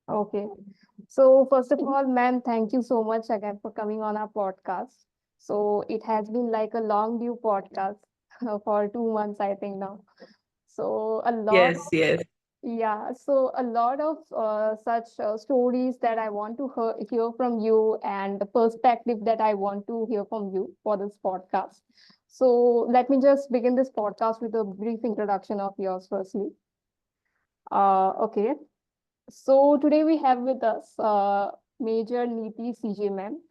Okay. So first of all, ma'am, thank you so much again for coming on our podcast. So it has been like a long due podcast for 2 months, I think now. So a lot Yes, of yes. yeah, so a lot of such stories that I want to hear from you and the perspective that I want to hear from you for this podcast. So let me just begin this podcast with a brief introduction of yours firstly. Okay. So today we have with us Major Nithi CJ ma'am.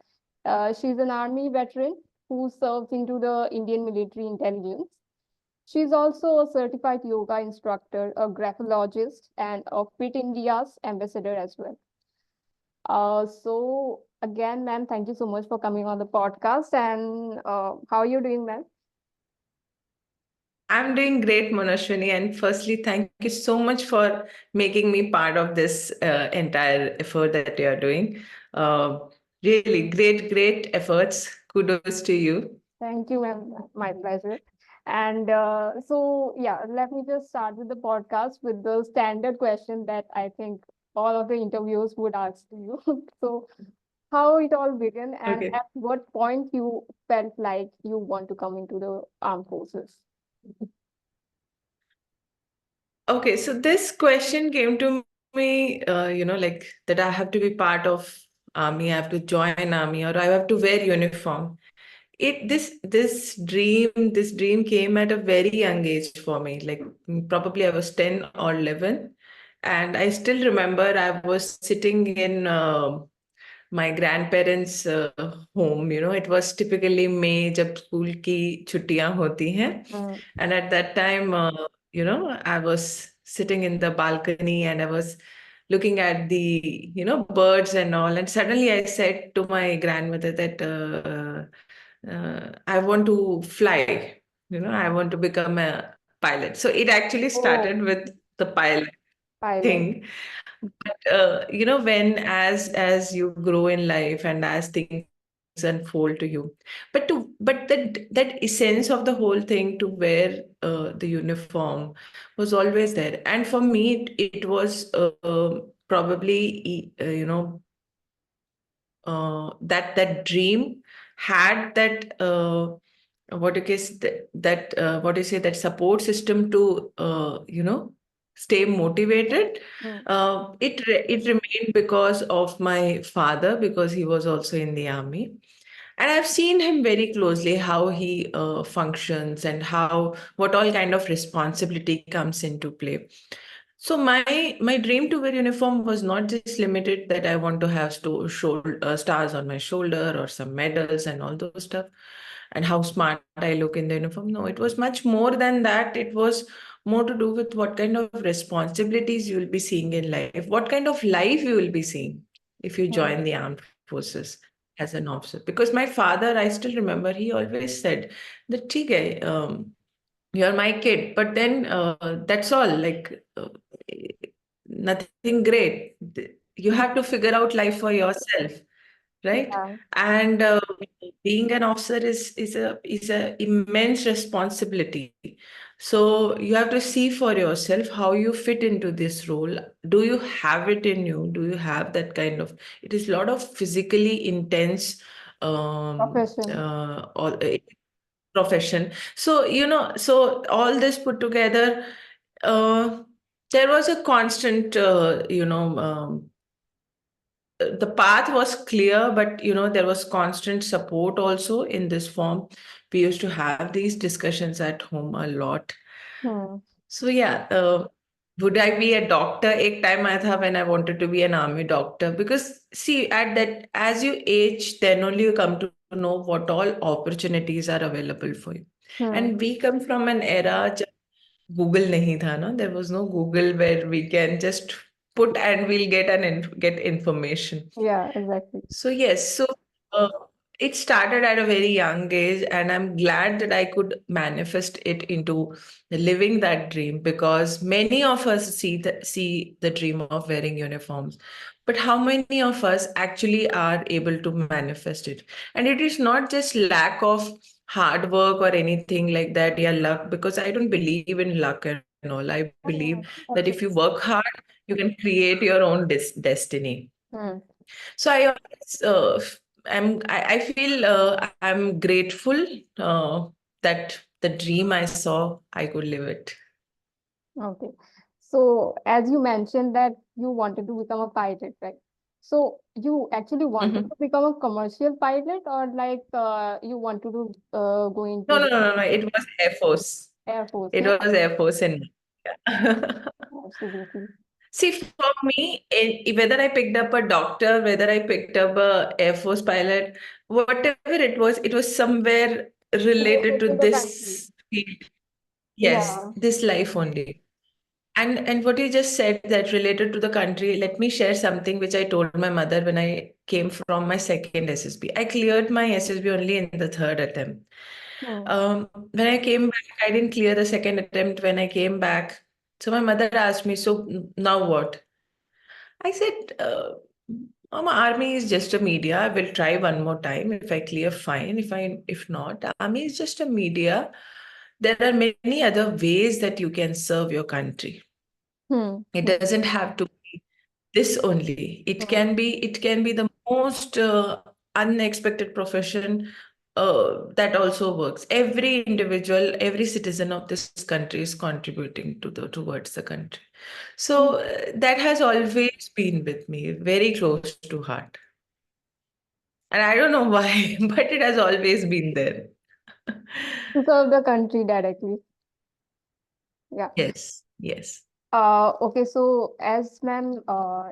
She's an army veteran who served into the Indian military intelligence. She's also a certified yoga instructor, a graphologist, and a Fit India's ambassador as well. So again, ma'am, thank you so much for coming on the podcast. And how are you doing, ma'am? I'm doing great, Manashwini. And firstly, thank you so much for making me part of this entire effort that you are doing. Uh, Really great efforts. Kudos to you. Thank you, ma'am. My pleasure. And so, yeah, let me just start with the podcast with the standard question that I think all of the interviewers would ask to you. So, how it all began, and Okay. at what point you felt like you want to come into the armed forces? Okay, so this question came to me, like that I have to be part of army, I have to join army, or I have to wear uniform. This dream came at a very young age for me. Like probably I was 10 or 11, and I still remember I was sitting in my grandparents' home. It was typically May, जब school की छुट्टियां होती हैं, Mm. and at that time, I was sitting in the balcony and I was looking at the birds and all, and suddenly I said to my grandmother that I want to fly. I want to become a pilot. So it actually Oh, started with the pilot pilot. thing. But when as you grow in life and as things unfold to you, but that essence of the whole thing to wear the uniform was always there. And for me, it was probably that dream had that what you guess that what do you say, that support system to stay motivated. Mm. It remained because of my father, because he was also in the army, and I've seen him very closely, how he functions and how what all kind of responsibility comes into play. So my dream to wear uniform was not just limited that I want to have stars on my shoulder or some medals and all those stuff, and how smart I look in the uniform. No, it was much more than that. It was more to do with what kind of responsibilities you will be seeing in life, what kind of life you will be seeing if you Mm. join the armed forces as an officer. Because my father, I still remember, he always said that, "ठीक है, you're my kid, but then that's all. Like nothing great. You have to figure out life for yourself, right? Yeah. And being an officer is a immense responsibility. So you have to see for yourself how you fit into this role. Do you have it in you? Do you have that kind of? It is a lot of physically intense Profession. all profession. So so all this put together, uh, there was a constant the path was clear, but there was constant support also in this form. We used to have these discussions at home a lot. Hmm. So yeah, would I be a doctor? Ek time aaya tha when I wanted to be an army doctor, because see, at that, as you age, then only you come to know what all opportunities are available for you. And Hmm. we come from an era जब Google nahi tha, no? There was no Google where we can just put and we'll get information. Yeah, exactly. So yes, so uh, it started at a very young age, and I'm glad that I could manifest it into living that dream, because many of us see the dream of wearing uniforms, but how many of us actually are able to manifest it? And it is not just lack of hard work or anything like that, yeah, luck, because I don't believe in luck and all. I believe Hmm. that if you Okay. work hard, you you can create your own destiny. Hmm. So I always I feel I'm grateful that the dream I saw, I could live it. Okay. So as you mentioned that you wanted to become a pilot, right? So you actually wanted Mhm. to become a commercial pilot, or like you wanted to go No, into no, the no, no, no. It was Air Force. Air Force? It Yeah, was Air Force and yeah. absolutely. See, for me, whether I picked up a doctor, whether I picked up a Air Force pilot, whatever it was somewhere related Related to to the country. this field. Yes, Yeah. this life only. And what you just said that related to the country, let me share something which I told my mother when I came from my second SSB. I cleared my SSB only in the third attempt. Hmm. When I came back, I didn't clear the second attempt when I came back. So my mother asked me, so now what? I said, Mama, army is just a media. I will try one more time. If I clear, fine. If not, army is just a media. There are many other ways that you can serve your country. Hmm. It Hmm. doesn't have to be this only. Hmm. It can be the most unexpected profession that also works. Every individual, every citizen of this country is contributing to the towards the country. Hmm. So that has always been with me, very close to heart. And I don't know why, but it has always been there. To serve the country directly. Yeah. Yes, yes. Okay, so as ma'am,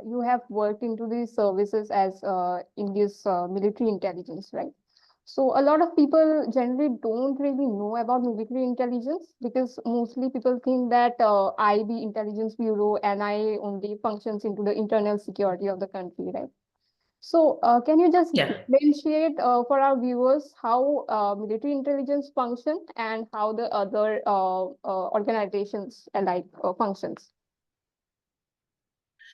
you have worked into these services as in this military intelligence, right? So a lot of people generally don't really know about military intelligence because mostly people think that IB Intelligence Bureau NIA only functions into the internal security of the country, right? So can you just Yeah. differentiate for our viewers how military intelligence function and how the other organizations alike functions?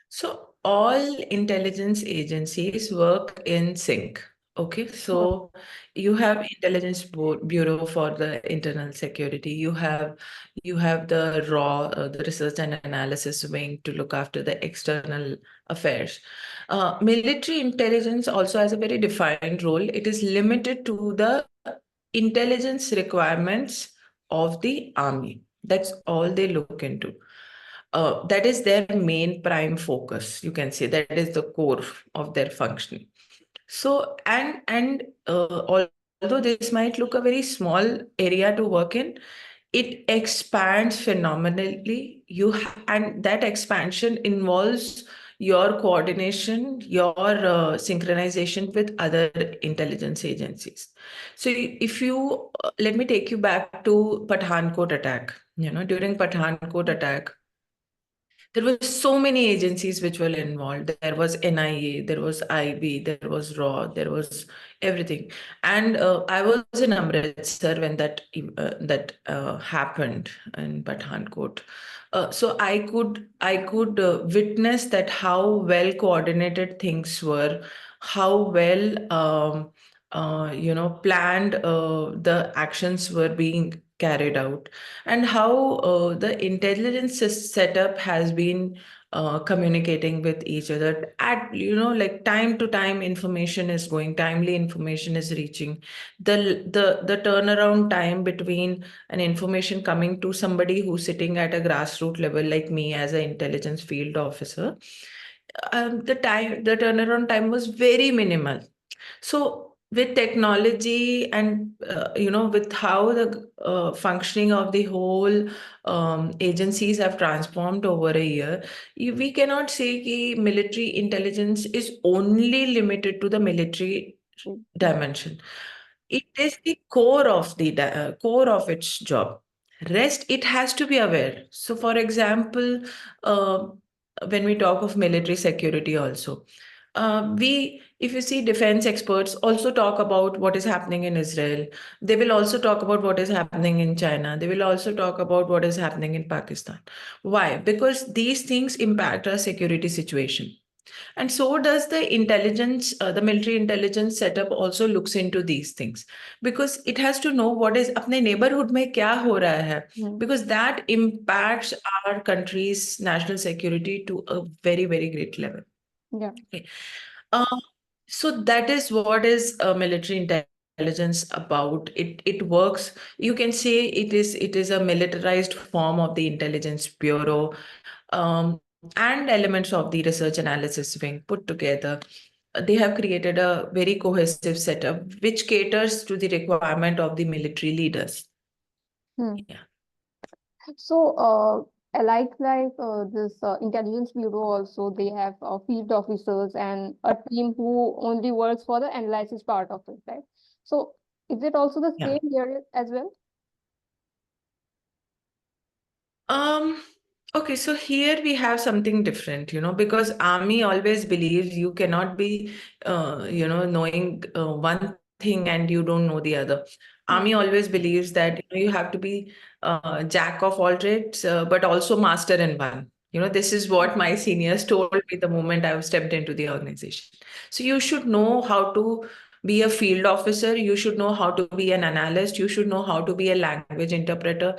So all intelligence agencies work in sync. Okay, Hmm. so you have intelligence bureau for the internal security. You have the raw the research and analysis wing to look after the external affairs. Military intelligence also has a very defined role. It is limited to the intelligence requirements of the army. That's all they look into. That is their main prime focus. You can say that is the core of their functioning. So although this might look a very small area to work in, it expands phenomenally. And that expansion involves your coordination, your synchronization with other intelligence agencies. So if you let me take you back to Pathankot attack. During Pathankot attack, there were so many agencies which were involved. There was NIA, there was IB, there was RAW, there was everything. And I was in Amritsar when that happened in Pathankot. So I could witness that how well coordinated things were, how well planned the actions were being carried out, and how the intelligence setup has been communicating with each other at like time to time. Information is going, timely information is reaching. The turnaround time between an information coming to somebody who's sitting at a grassroots level like me as an intelligence field officer, the turnaround time was very minimal. So with technology and with how the functioning of the whole agencies have transformed over a year, we cannot say that military intelligence is only limited to the military dimension. It is the core of the core of its job. Rest, it has to be aware. So, for example, uh, when we talk of military security, also, if you see defense experts also talk about what is happening in Israel. They will also talk about what is happening in China. They will also talk about what is happening in Pakistan. Why? Because these things impact our security situation. And so does the intelligence, the military intelligence setup also looks into these things, because it has to know what is apne neighborhood mein kya ho raha hai, Hmm. because that impacts our country's national security to a very, very great level. Yeah. Okay. Uh, so that is what is military intelligence about. It works. You can say it is a militarized form of the intelligence bureau, and elements of the research analysis wing put together. They have created a very cohesive setup which caters to the requirement of the military leaders. Hmm. Yeah. So, this intelligence bureau also, they have field officers and a team who only works for the analysis part of it, right? So, is it also the Yeah. same here as well? Um, okay, so here we have something different, because army always believes you cannot be, knowing one thing and you don't know the other. Army Hmm. always believes that you have to be jack of all trades, but also master in one. This is what my seniors told me the moment I stepped into the organization. So you should know how to be a field officer. You should know how to be an analyst. You should know how to be a language interpreter.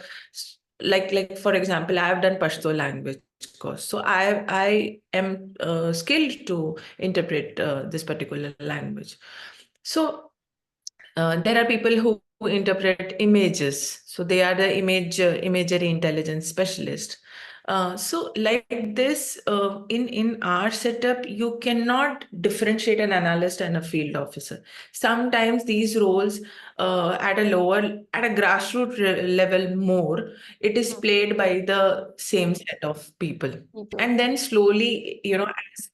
Like for example, I have done Pashto language course, so I am skilled to interpret this particular language. So there are people who interpret images, so they are the imagery intelligence specialist. So like this, in our setup, you cannot differentiate an analyst and a field officer. Sometimes these roles, at a grassroots level more, it is Hmm. played by the same set of people. People. And then slowly,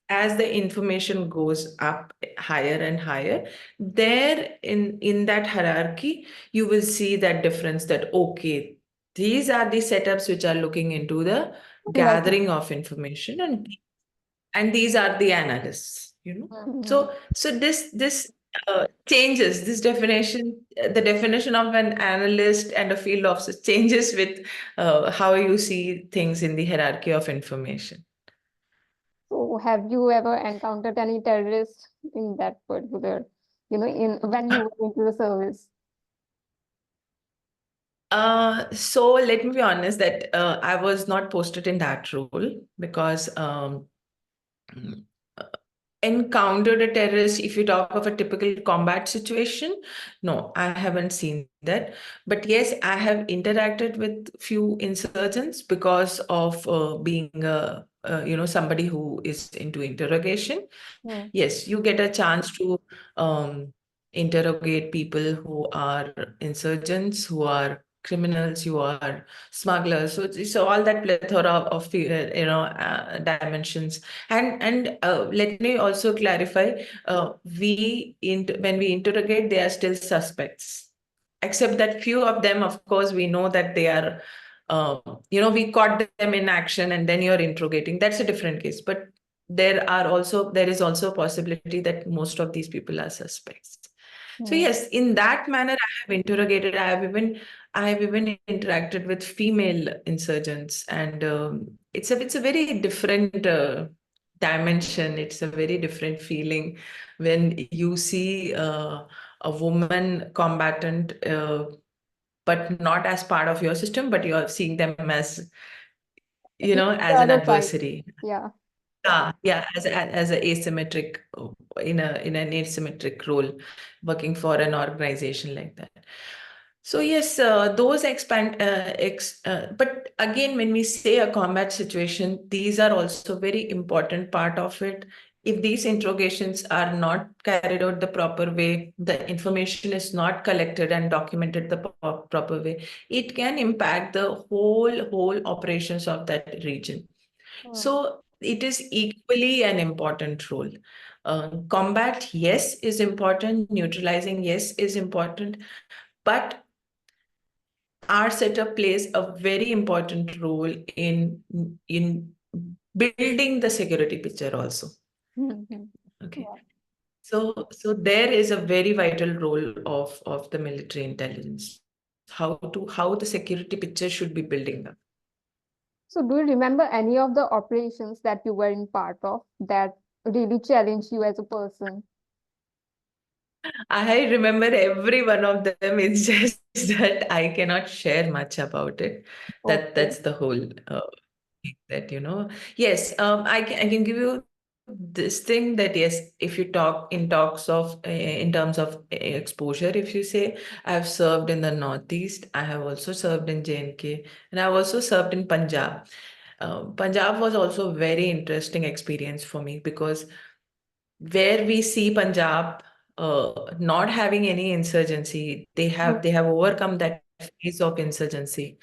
as the information goes up higher and higher, there in that hierarchy, you will see that difference, that okay, these are the setups which are looking into the Like, gathering of information, and these are the analysts. hmm. So this changes this definition. The definition of an analyst and a field officer changes with how you see things in the hierarchy of information. So, have you ever encountered any terrorists in that particular, in when you were into the service? So let me be honest that I was not posted in that role, because mm, uh, encountered a terrorist, if you talk of a typical combat situation, no, I haven't seen that. But yes, I have interacted with few insurgents because of being somebody who is into interrogation. Hmm. Yes, you get a chance to um, interrogate people who are insurgents, who are criminals, who are smugglers. So all that plethora of dimensions. And let me also clarify: when we interrogate, they are still suspects, except that few of them, of course, we know that they are. We caught them in action, and then you're interrogating. That's a different case, but there is also a possibility that most of these people are suspects. So Hmm. yes, in that manner, I have interrogated. I have even interacted with female insurgents, and it's a very different dimension. It's a very different feeling when you see a woman combatant, but not as part of your system, but you're seeing them as The as an other side. adversary. Yeah. Yeah, as a asymmetric, in an asymmetric role, working for an organization like that. So yes, those expand. But again, when we say a combat situation, these are also very important part of it. If these interrogations are not carried out the proper way, the information is not collected and documented the proper way, it can impact the whole operations of that region. Hmm. So it is equally an important role. Combat, yes, is important. Neutralizing, yes, is important. But our setup plays a very important role in building the security picture also. Hmm. Hmm. Okay. Yeah. So there is a very vital role of the military intelligence. How the security picture should be building up. So, do you remember any of the operations that you were in part of that? really challenged you as a person? I remember every one of them. It's just that I cannot share much about it. That's Okay. the whole that yes, I can give you this thing that yes, if you talk in talks of in terms of exposure, if you say I've served in the Northeast, I have also served in JNK, and I've also served in Punjab. Punjab was also a very interesting experience for me because where we see Punjab not having any insurgency, Hmm. they have overcome that phase of insurgency,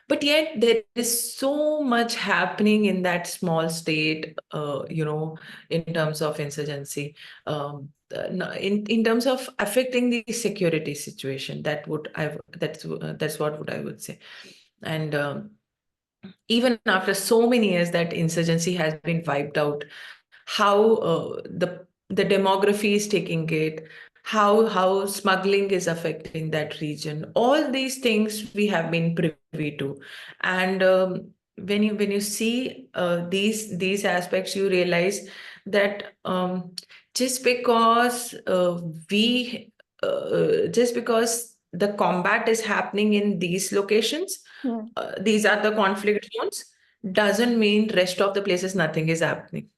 but yet there is so much happening in that small state, in terms of insurgency, in terms of affecting the security situation. That's what would I would say. And even after so many years that insurgency has been wiped out, how the demography is taking it, how smuggling is affecting that region. All these things we have been privy to. And when you see these aspects, you realize that just because we just because the combat is happening in these locations, Hmm. these are the conflict zones, doesn't mean rest of the places nothing is happening.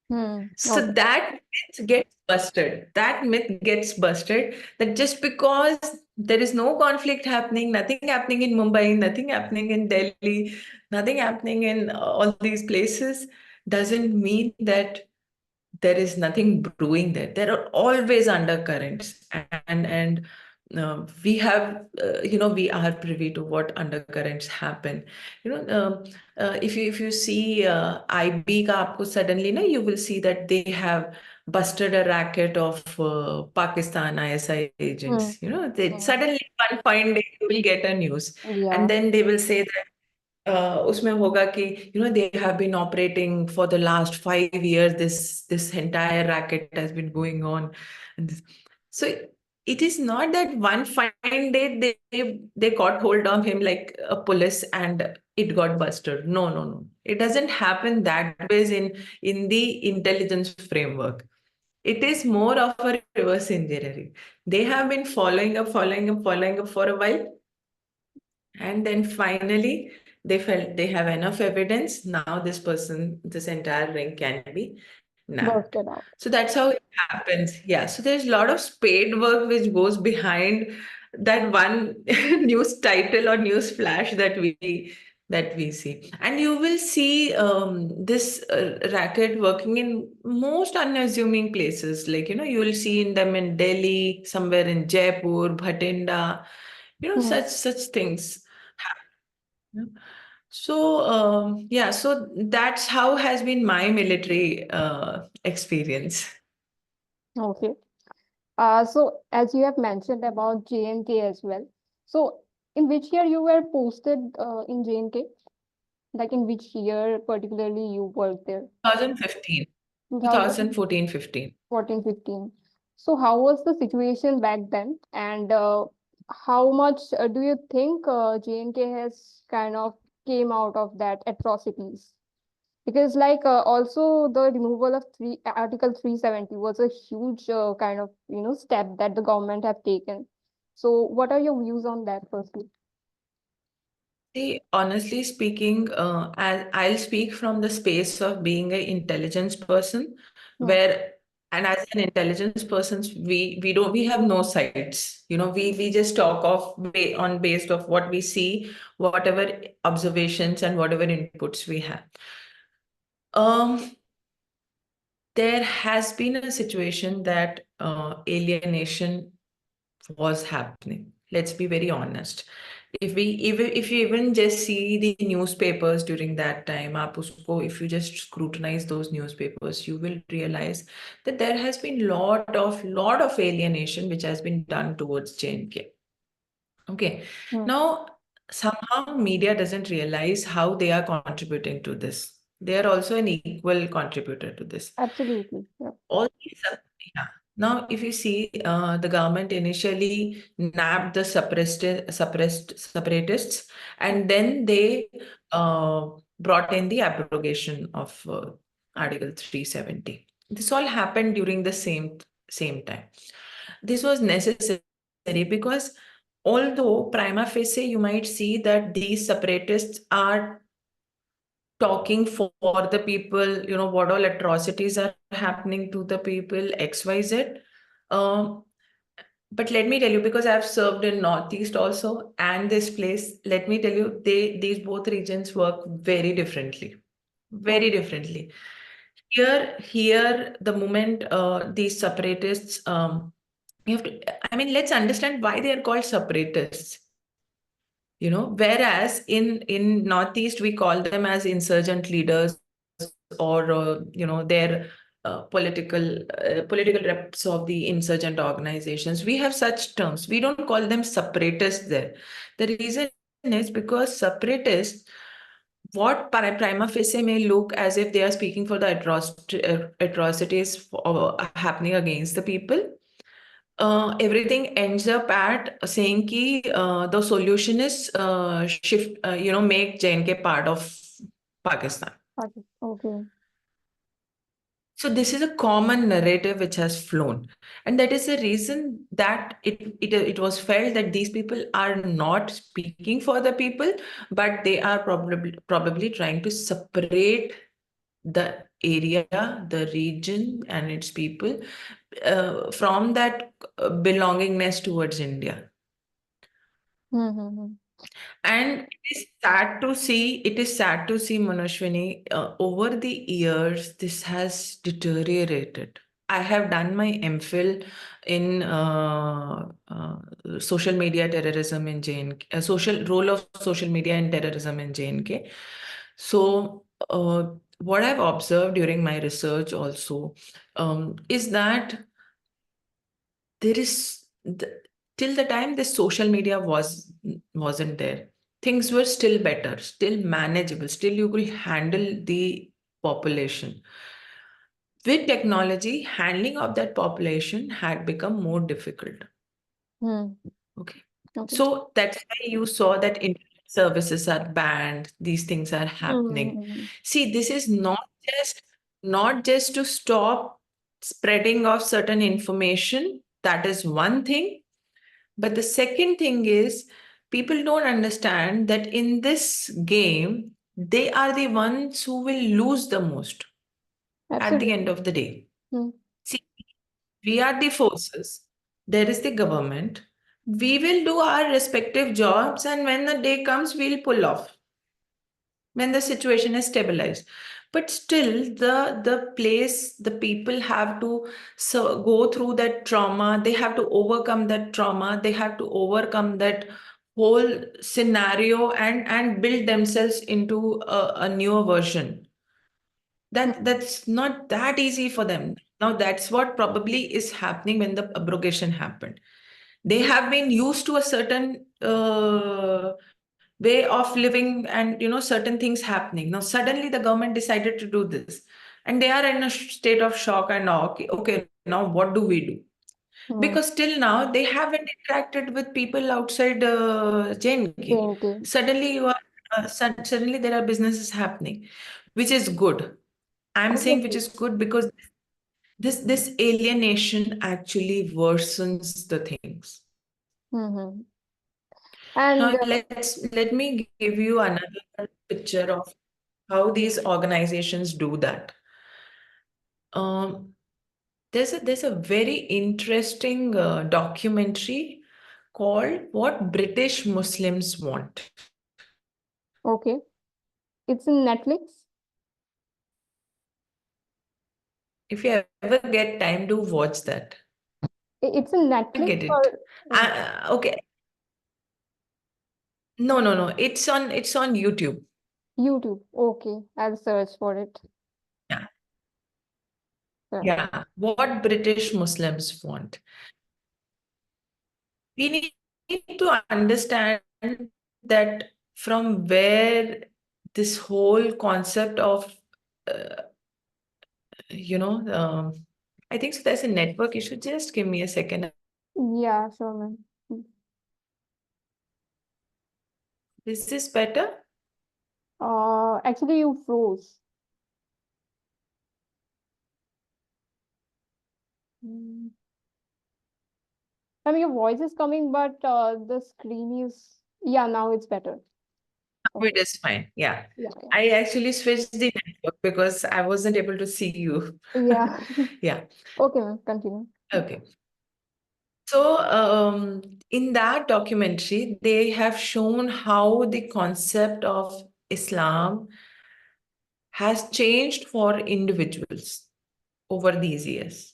Hmm. So Okay. that myth gets busted. That myth gets busted that just because there is no conflict happening, nothing happening in Mumbai, nothing happening in Delhi, nothing happening in all these places, doesn't mean that there is nothing brewing there. There are always undercurrents, and we have, we are privy to what undercurrents happen. You know, if you see IB ka aapko suddenly, you will see that they have busted a racket of Pakistan ISI Hmm. agents. They Hmm. suddenly one fine day you will get a news, and Yeah. then they will say that उसमें होगा कि they have been operating for the last 5 years. This entire racket has been going on, and so it is not that one fine day they got hold of him like a police and it got busted. No, no, no. It doesn't happen that ways in the intelligence framework. It is more of a reverse engineering. They have been following up for a while, and then finally, they felt they have enough evidence. Now, this entire ring can be nabbed. Busted out. So that's how it happens. Yeah. So there's a lot of spade work which goes behind that one news title or news flash that we see. And you will see this racket working in most unassuming places. Like, you will see in them in Delhi, somewhere in Jaipur, Bhatinda, Hmm. such things. Yeah. So, yeah, so that's how has been my military experience. Okay. So as you have mentioned about JNK as well. So in which year you were posted in JNK? Like in which year particularly you worked there? 2015, 2014, 15. 2014, 15. So how was the situation back then? And how much do you think JNK has kind of came out of that atrocities? Because like also the removal of three Article 370 was a huge kind of step that the government have taken. So what are your views on that, firstly? See, honestly speaking, I'll speak from the space of being an intelligence person, Hmm. where, and as an intelligence person, we have no sides. We just talk on based of what we see, whatever observations and whatever inputs we have. Um, there has been a situation that alienation was happening. Let's be very honest. If you even just see the newspapers during that time, if you just scrutinize those newspapers, you will realize that there has been lot of alienation which has been done towards JNK. Okay. Hmm. Now, somehow media doesn't realize how they are contributing to this. They are also an equal contributor to this. Absolutely. Yeah. All these yeah. Now, if you see, the government initially nabbed the suppressed separatists, and then they brought in the abrogation of Article 370. This all happened during the same time. This was necessary because although prima facie you might see that these separatists are talking for the people, what all atrocities are happening to the people, XYZ. Um, but let me tell you, because I've served in Northeast also and this place, let me tell you, these both regions work very differently. Very Okay. differently. Here, the moment these separatists, you have to, I mean, let's understand why they are called separatists. Whereas in Northeast we call them as insurgent leaders, or their political reps of the insurgent organizations. We have such terms. We don't call them separatists there. The reason is because separatists, what prima facie may look as if they are speaking for the atrocities happening against the people, everything ends up at saying ki the solution is shift, make JNK part of Pakistan. Okay. Okay. So this is a common narrative which has flown, and that is the reason that it was felt that these people are not speaking for the people, but they are probably trying to separate the area, the region, and its people from that belongingness towards India. Mm-hmm. And it is sad to see, Manashwini, over the years, this has deteriorated. I have done my MPhil in social media terrorism in JNK, social role of social media in terrorism in JNK. So, what I've observed during my research also is that there is till the time this social media wasn't there, things were still better, still manageable, still you could handle the population. With technology, handling of that population had become more difficult. Mm. Okay. Okay. So that's why you saw that internet services are banned, these things are happening. Mm-hmm. See, this is not just to stop spreading of certain information. That is one thing. But the second thing is, people don't understand that in this game, they are the ones who will lose the most at the end Absolutely. of the day. Mm. See, we are the forces, there is the government. We will do our respective jobs, and when the day comes, we'll pull off when the situation is stabilized. But still, the people have to go through that trauma. They have to overcome that trauma. They have to overcome that whole scenario and build themselves into a newer version. That's not that easy for them. Now that's what probably is happening when the abrogation happened. They have been used to a certain way of living, and certain things happening. Now suddenly the government decided to do this, and they are in a state of shock and awe. Okay, now what do we do? Mm. Because till now they haven't interacted with people outside JNK. JNK. Suddenly you are suddenly there are businesses happening, which is good. I'm saying which Obviously. is good because this alienation actually worsens the things. Mm-hmm. Now And let me give you another picture of how these organizations do that. Um, there's a very interesting documentary called "What British Muslims Want." okay, it's in Netflix. If you ever get time, do watch that. It's in Get Netflix it? or Okay. No. It's on YouTube. YouTube. Okay, I'll search for it. Yeah. Yeah. Yeah. What British Muslims want. We need to understand that from where this whole concept of, uh, I think so there's a network issue. Just give me a second. Yeah, sure, ma'am. Mm. Is this better? Actually, you froze. Mm. I mean, your voice is coming, but the screen is, yeah, now it's better. It Okay. is fine. Yeah. Yeah, yeah. I actually switched the network because I wasn't able to see you. Yeah. Yeah. Okay, ma'am, continue. Okay. So, in that documentary, they have shown how the concept of Islam has changed for individuals over these years,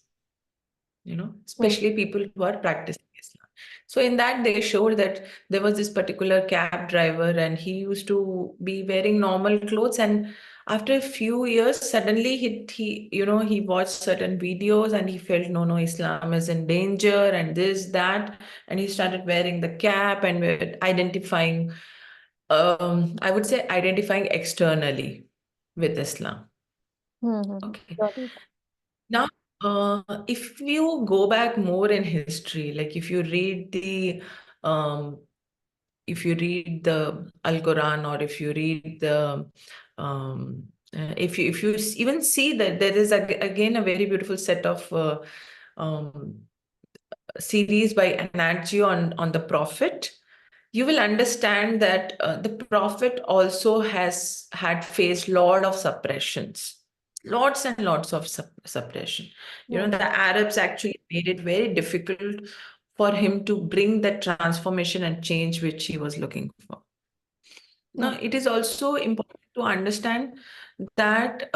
Hmm. especially people who are practicing Islam. So in that, they showed that there was this particular cab driver and he used to be wearing normal clothes. And after a few years, suddenly he watched certain videos and he felt, no, Islam is in danger and this, that. And he started wearing the cap and identifying, I would say identifying externally with Islam. Okay. Got it. Now, if you go back more in history, like um, if you read the Al Quran, or if you read the, if you even see that there is again a very beautiful set of um, series by Anarchy on the Prophet, you will understand that the Prophet also has had faced lot of suppressions, lots and lots of suppression. Hmm. The Arabs actually made it very difficult for him to bring that transformation and change which he was looking for. Now, Hmm. it is also important to understand that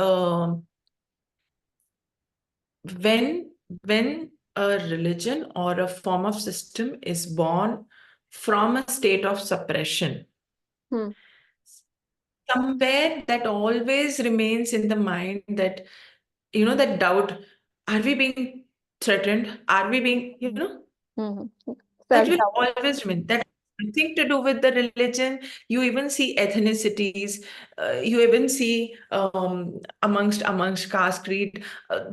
when when a religion or a form of system is born from a state of suppression, Hmm. somewhere that always remains in the mind, that that doubt, are we being threatened, are we being, Hmm. that will Self-doubt. always remain. That has nothing to do with the religion. You even see ethnicities, you even see amongst caste creed,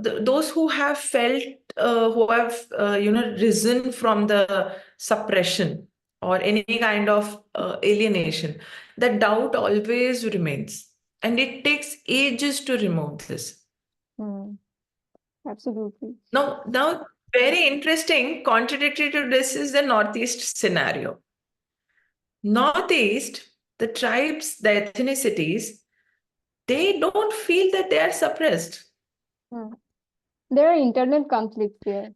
those who have felt, who have risen from the suppression or any kind of alienation. The doubt always remains, and it takes ages to remove this. Hmm. Absolutely. Now, very interesting, contradictory to this is the Northeast scenario. Northeast, the tribes, the ethnicities, they don't feel that they are suppressed. Hmm. There are internal conflicts there.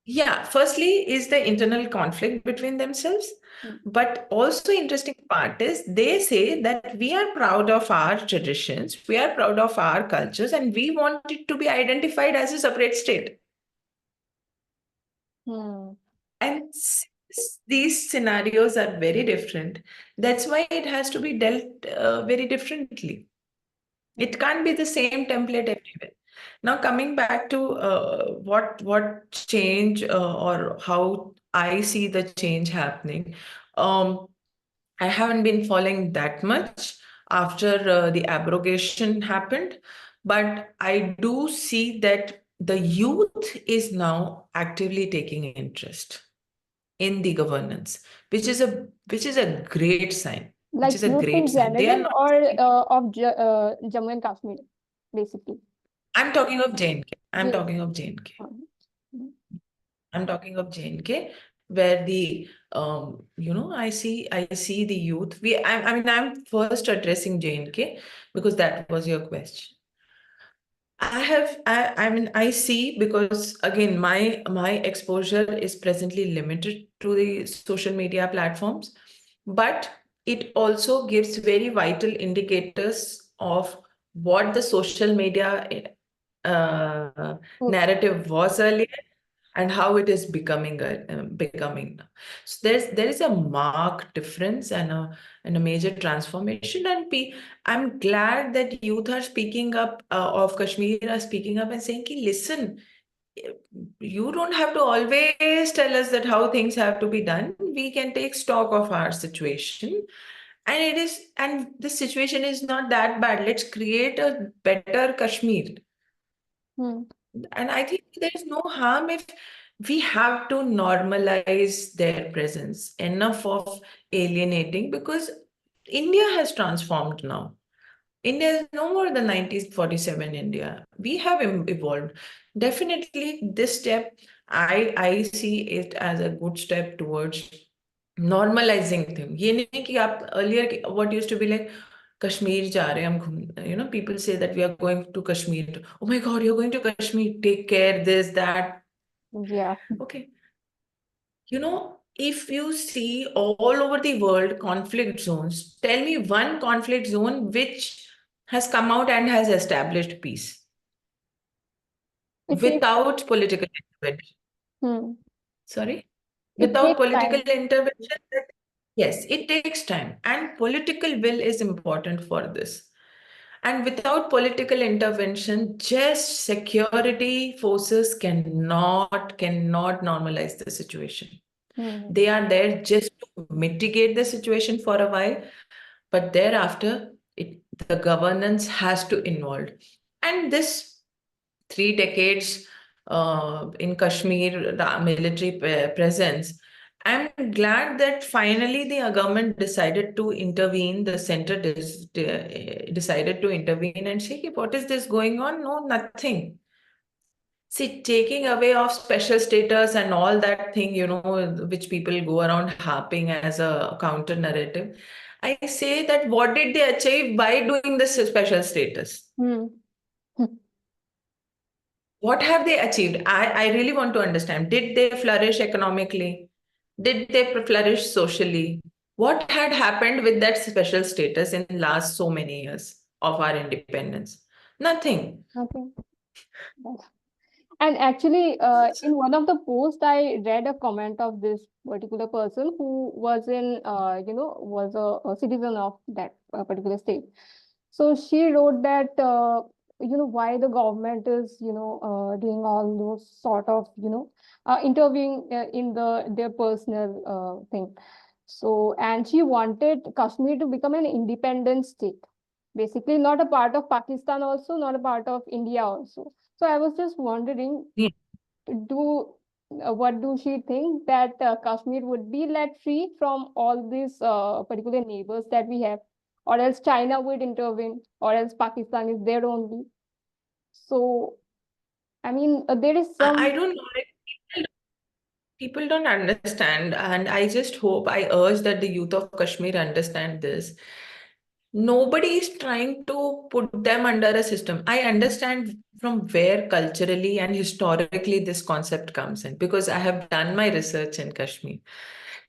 Yeah, firstly is the internal conflict between themselves. Hmm. But also interesting part is they say that we are proud of our traditions, we are proud of our cultures, and we want it to be identified as a separate state. Hmm. And since these scenarios are very different, that's why it has to be dealt very differently. It can't be the same template everywhere. Now, coming back to what change or how I see the change happening, um, I haven't been following that much after the abrogation happened, but I do see that the youth is now actively taking interest in the governance, which is a great sign. Which Like is a youth great in sign. They are general not. or of Jammu and Kashmir, basically. I'm talking of J&K. I'm Yes. talking of J&K. Hmm. I'm talking of J&K, where the I see the youth. I mean, I'm first addressing J&K because that was your question. I see, because again, my exposure is presently limited to the social media platforms, but it also gives very vital indicators of what the social media uh, Hmm. narrative was earlier and how it is becoming now. So there is a marked difference and a major transformation, and I'm glad that youth are speaking up, of Kashmir are speaking up and saying, "Ki, listen, you don't have to always tell us that how things have to be done. We can take stock of our situation, and the situation is not that bad. Let's create a better Kashmir." Hmm. And I think there's no harm if we have to normalize their presence, enough of alienating, because India has transformed now. India is no more than 1947 India. We have evolved. Definitely, this step, I see it as a good step towards normalizing them. ये नहीं कि आप earlier what used to be like Kashmir जा रहे हैं हम घूमने, you know, people say that we are going to Kashmir. Oh my God, you're going to Kashmir. Take care, this, that. Yeah. Okay. You know, if you see all over the world conflict zones, tell me one conflict zone which has come out and has established peace It takes without political intervention. hmm, Sorry? it Without takes political time. intervention, yes, it takes time. And political will is important for this. And without political intervention, just security forces cannot normalize the situation. Hmm. They are there just to mitigate the situation for a while, but thereafter, the governance has to involve. And this 3 decades in Kashmir, the military presence, I'm glad that finally the government decided to intervene. The center decided to intervene and say, "Ki, what is this going on? No, nothing. See, taking away of special status and all that thing, you know, which people go around harping as a counter narrative. I say that what did they achieve by doing this special status? Hmm. What have they achieved? I really want to understand. Did they flourish economically? Did they flourish socially? What had happened with that special status in last so many years of our independence? Nothing. Okay. And actually, in one of the posts, I read a comment of this particular person who was was a citizen of that particular state. So she wrote that, why the government is, doing all those sort of, interviewing in their personal thing. So, and she wanted Kashmir to become an independent state, basically not a part of Pakistan also, not a part of India also. So I was just wondering, Yeah. do what do she think that Kashmir would be let free from all these particular neighbors that we have, or else China would intervene, or else Pakistan is there only. So I mean, there is I some. don't know. People don't understand, and I just hope, I urge that the youth of Kashmir understand this. Nobody is trying to put them under a system. I understand from where culturally and historically this concept comes in because I have done my research in Kashmir.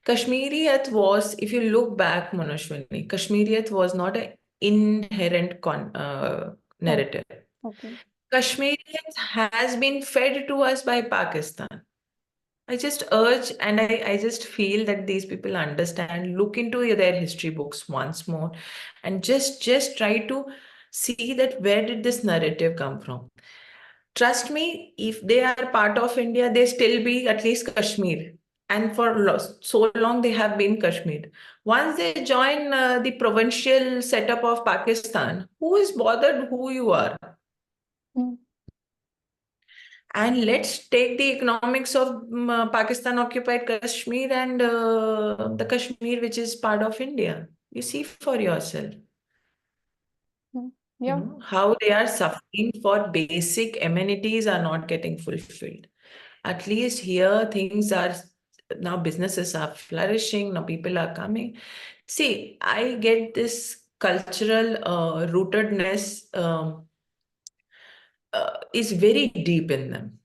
Kashmiriyat was, if you look back, Manashwini, Kashmiriyat was not an inherent Oh, narrative. okay. Kashmiriyat has been fed to us by Pakistan. I just urge and I just feel that these people understand, look into their history books once more and just try to see that where did this narrative come from. Trust me, if they are part of India, they still be at least Kashmir. And for so long they have been Kashmir. Once they join the provincial setup of Pakistan, who is bothered who you are? Hmm. And let's take the economics of Pakistan occupied Kashmir and the Kashmir, which is part of India. You see for yourself, Hmm. you Yeah. know, how they are suffering for basic amenities are not getting fulfilled. At least here, things are now, businesses are flourishing, now people are coming. See, I get this cultural rootedness is very deep in them.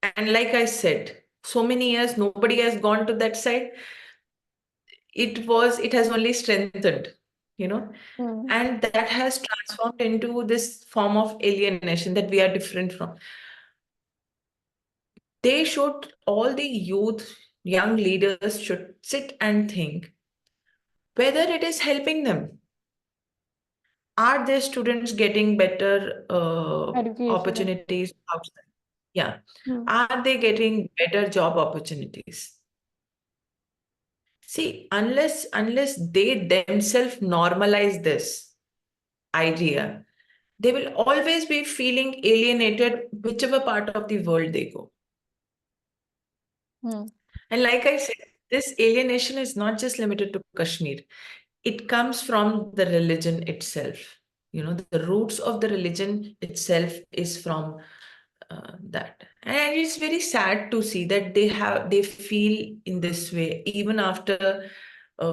And like I said, so many years, nobody has gone to that side. It has only strengthened, you know, Hmm. and that has transformed into this form of alienation that we are different from. They should, all the youth, young leaders should sit and think whether it is helping them. Are their students getting better Education. opportunities outside? Yeah. Hmm. Are they getting better job opportunities? See, unless they themselves normalize this idea, they will always be feeling alienated whichever part of the world they go. Hmm. And like I said, this alienation is not just limited to Kashmir. It comes from the religion itself. The roots of the religion itself is from that. And it's very sad to see that they feel in this way even after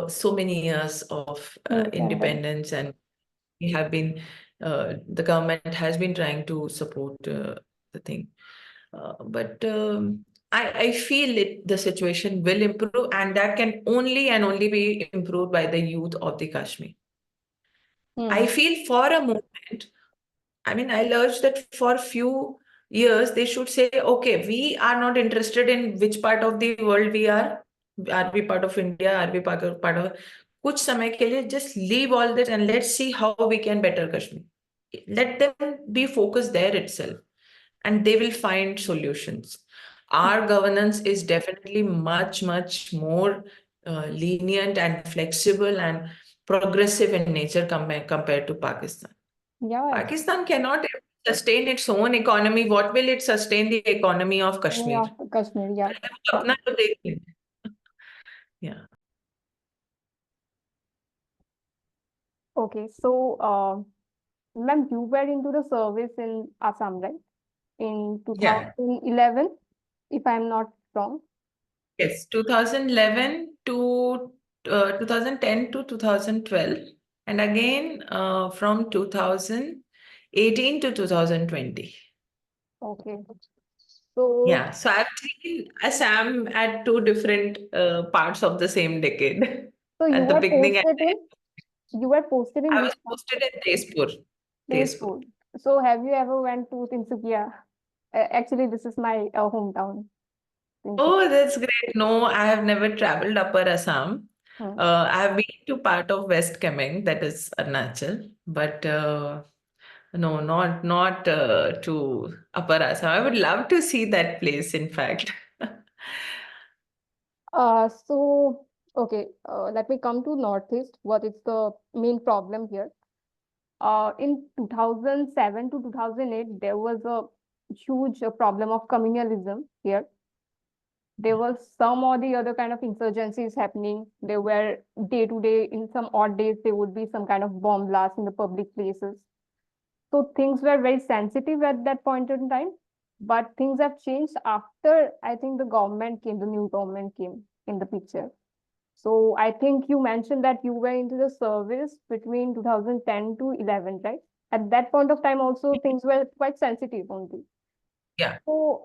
so many years of Independent. independence, and we have been the government has been trying to support the thing. But I feel the situation will improve, and that can only and only be improved by the youth of the Kashmir. I Hmm. feel for a moment, I mean, I'll urge that for few years, they should say, okay, we are not interested in which part of the world we are. Are we part of India? Are we part of कुछ समय के लिए just leave all that and let's see how we can better Kashmir. Let them be focused there itself, and they will find solutions. Our governance is definitely much, much more lenient and flexible and progressive in nature compared to Pakistan. Yeah, Pakistan cannot sustain its own economy. What will it sustain the economy of Kashmir? yeah, Kashmir, yeah. पहले वो अपना तो देख लें. Yeah. Okay, so, ma'am, you were into the service in Assam, right? In Yeah. 2011, if I'm not wrong. Yes. 2011 to 2010 to 2012, and again from 2018 to 2020. Okay. So, Yeah. So I've seen Assam at two different parts of the same decade. so you At the were beginning, and posted in I which was posted in Tezpur. Tezpur. school? So, have you ever went to Tinsukia? Actually, this is my hometown, Tinsukia. Oh, that's great. No, I have never traveled Upper Assam. Hmm. I have been to part of West Kemeng, that is Arunachal, but no, not to Upper Assam. I would love to see that place, in fact. So, okay, let me come to Northeast. What is the main problem here? In 2007 to 2008, there was a huge problem of communalism here. There was some or the other kind of insurgencies happening. There were day to day, in some odd days, there would be some kind of bomb blast in the public places. So things were very sensitive at that point in time. But things have changed after, I think, the new government came in the picture. So I think you mentioned that you were into the service between 2010 to 11, right? At that point of time, also things were quite sensitive only. Yeah. So,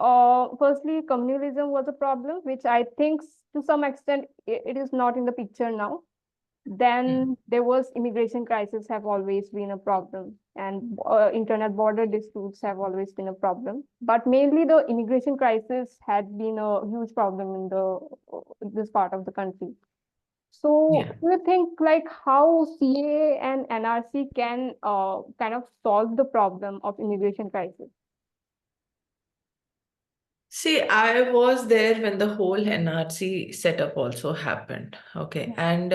firstly, communalism was a problem, which I think to some extent it is not in the picture now. Mm. Then there was immigration crisis have always been a problem, and internet border disputes have always been a problem. But mainly the immigration crisis had been a huge problem in the this part of the country. So, Yeah. do you think like how CA and NRC can kind of solve the problem of immigration crisis? See, I was there when the whole NRC setup also happened. Okay. And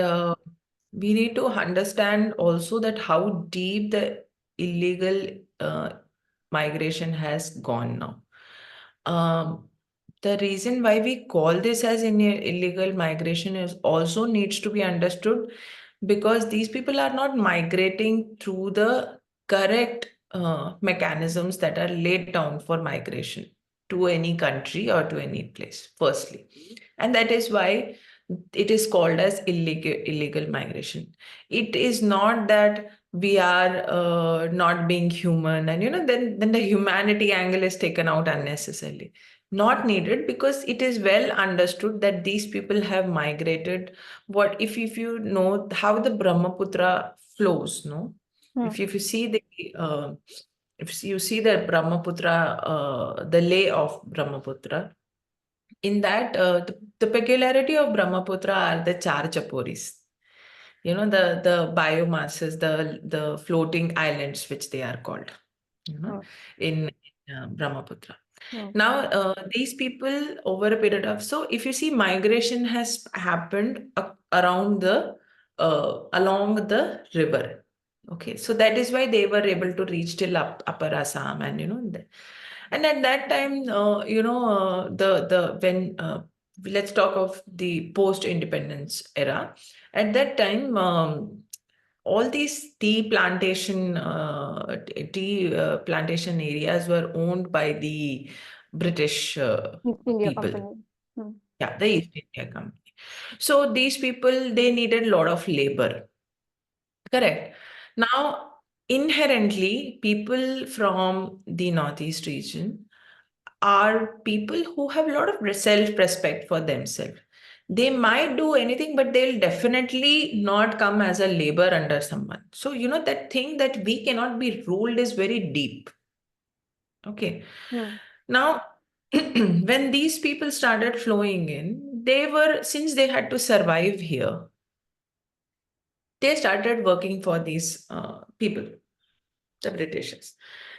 we need to understand also that how deep the illegal migration has gone now. Um, the reason why we call this as illegal migration is also needs to be understood, because these people are not migrating through the correct mechanisms that are laid down for migration to any country or to any place, firstly. And that is why it is called as illegal migration. It is not that we are not being human, and then the humanity angle is taken out unnecessarily. Not needed, because it is well understood that these people have migrated. What if you know how the Brahmaputra flows, no? Hmm. If you see the if you see the Brahmaputra, the lay of Brahmaputra, in that the peculiarity of Brahmaputra are the char chaporis. The biomasses, the floating islands, which they are called, you know, Hmm. in Brahmaputra. Hmm. Now, these people over a period of, so if you see, migration has happened around along the river. Okay, so that is why they were able to reach till Upper Assam, and and at that time, the when let's talk of the post-independence era. At that time, all these tea plantation areas were owned by the British East India people. Company. Hmm. Yeah, the East India Company. So these people, they needed a lot of labor. Correct. Now, inherently, people from the Northeast region are people who have a lot of self-respect for themselves. They might do anything, but they'll definitely not come as a labor under someone. So, that thing that we cannot be ruled is very deep. Okay. Hmm. Now, when these people started flowing in, since they had to survive here, they started working for these people, the Britishers.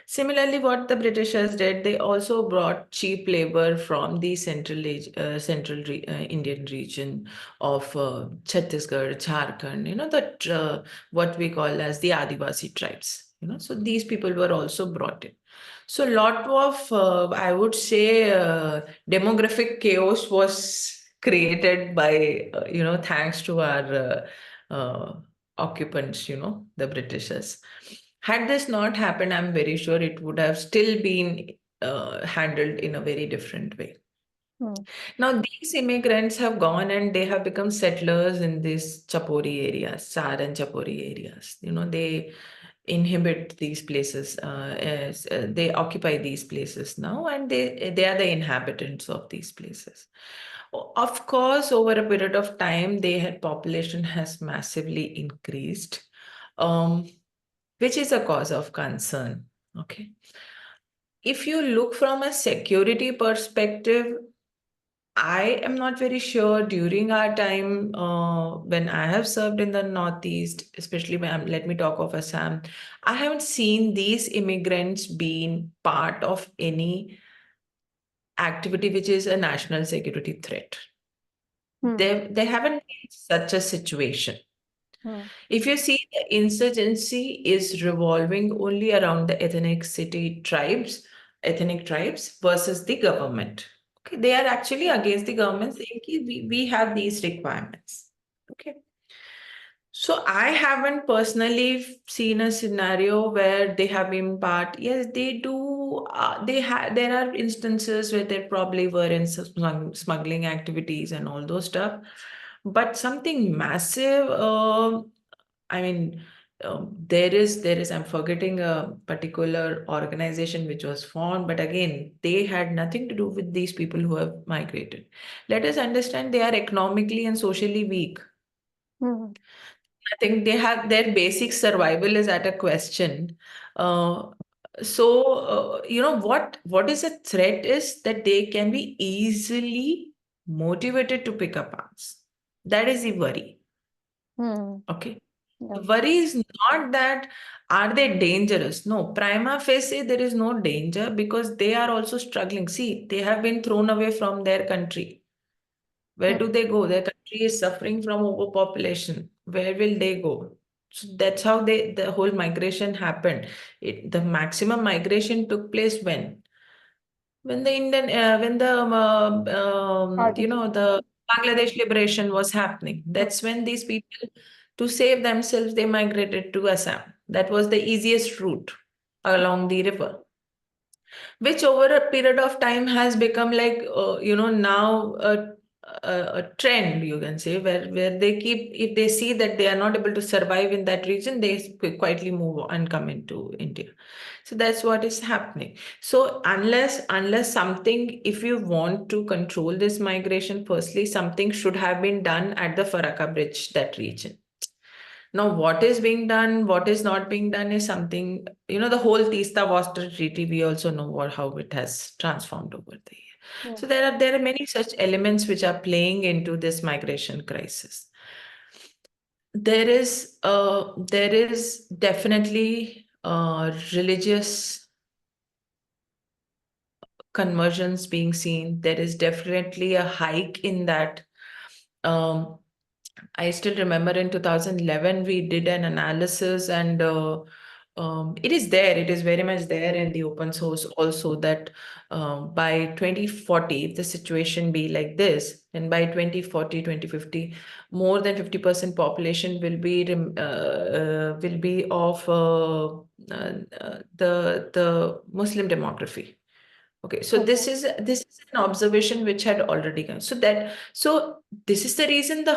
Similarly, what the Britishers did, they also brought cheap labor from the central Indian region of Chhattisgarh, Jharkhand, that what we call as the Adivasi tribes. So these people were also brought in. So lot of, I would say, demographic chaos was created by, thanks to our occupants, the Britishers. Had this not happened, I'm very sure it would have still been handled in a very different way. Hmm. Now, these immigrants have gone and they have become settlers in these Chapori areas, Sar and Chapori areas. They inhabit these places, they occupy these places now, and they are the inhabitants of these places. Of course, over a period of time, their population has massively increased, um, which is a cause of concern. Okay. If you look from a security perspective, I am not very sure during our time when I have served in the Northeast, especially let me talk of Assam, I haven't seen these immigrants being part of any activity which is a national security threat. Hmm. They haven't been such a situation. Hmm. If you see, the insurgency is revolving only around the ethnic tribes versus the government. Okay, they are actually against the government, saying "Ki we have these requirements." Okay. So I haven't personally seen a scenario where they have been part. Yes, they do. There are instances where they probably were in smuggling activities and all those stuff. But something massive. I mean, there is. I'm forgetting a particular organization which was formed, but again, they had nothing to do with these people who have migrated. Let us understand they are economically and socially weak. Hmm. I think they have their basic survival is at a question. Uh, so what is a threat is that they can be easily motivated to pick up arms. That is the worry. Hmm. Okay. Yeah. The worry is not that are they dangerous? No, prima facie there is no danger because they are also struggling. See, they have been thrown away from their country. Where Hmm. do they go? Their country is suffering from overpopulation. Where will they go? So that's how the whole migration happened. The maximum migration took place when Partition. the Bangladesh liberation was happening. Hmm. That's when these people, to save themselves, they migrated to Assam. That was the easiest route along the river, which over a period of time has become like now a trend, you can say, where they keep, if they see that they are not able to survive in that region, they quietly move and come into India. So that's what is happening. So unless something, if you want to control this migration, firstly something should have been done at the Faraka Bridge, that region. Now, what is being done, what is not being done is something, the whole Tista Water Treaty, we also know how it has transformed over the year. Hmm. So there are many such elements which are playing into this migration crisis. There is definitely religious conversions being seen. There is definitely a hike in that. Um, I still remember in 2011, we did an analysis, and it is there, it is very much there in the open source also, that by 2040, if the situation be like this, then by 2040, 2050, more than 50% population will be of the Muslim demography. Okay, so Okay. this is an observation which had already come. So this is the reason the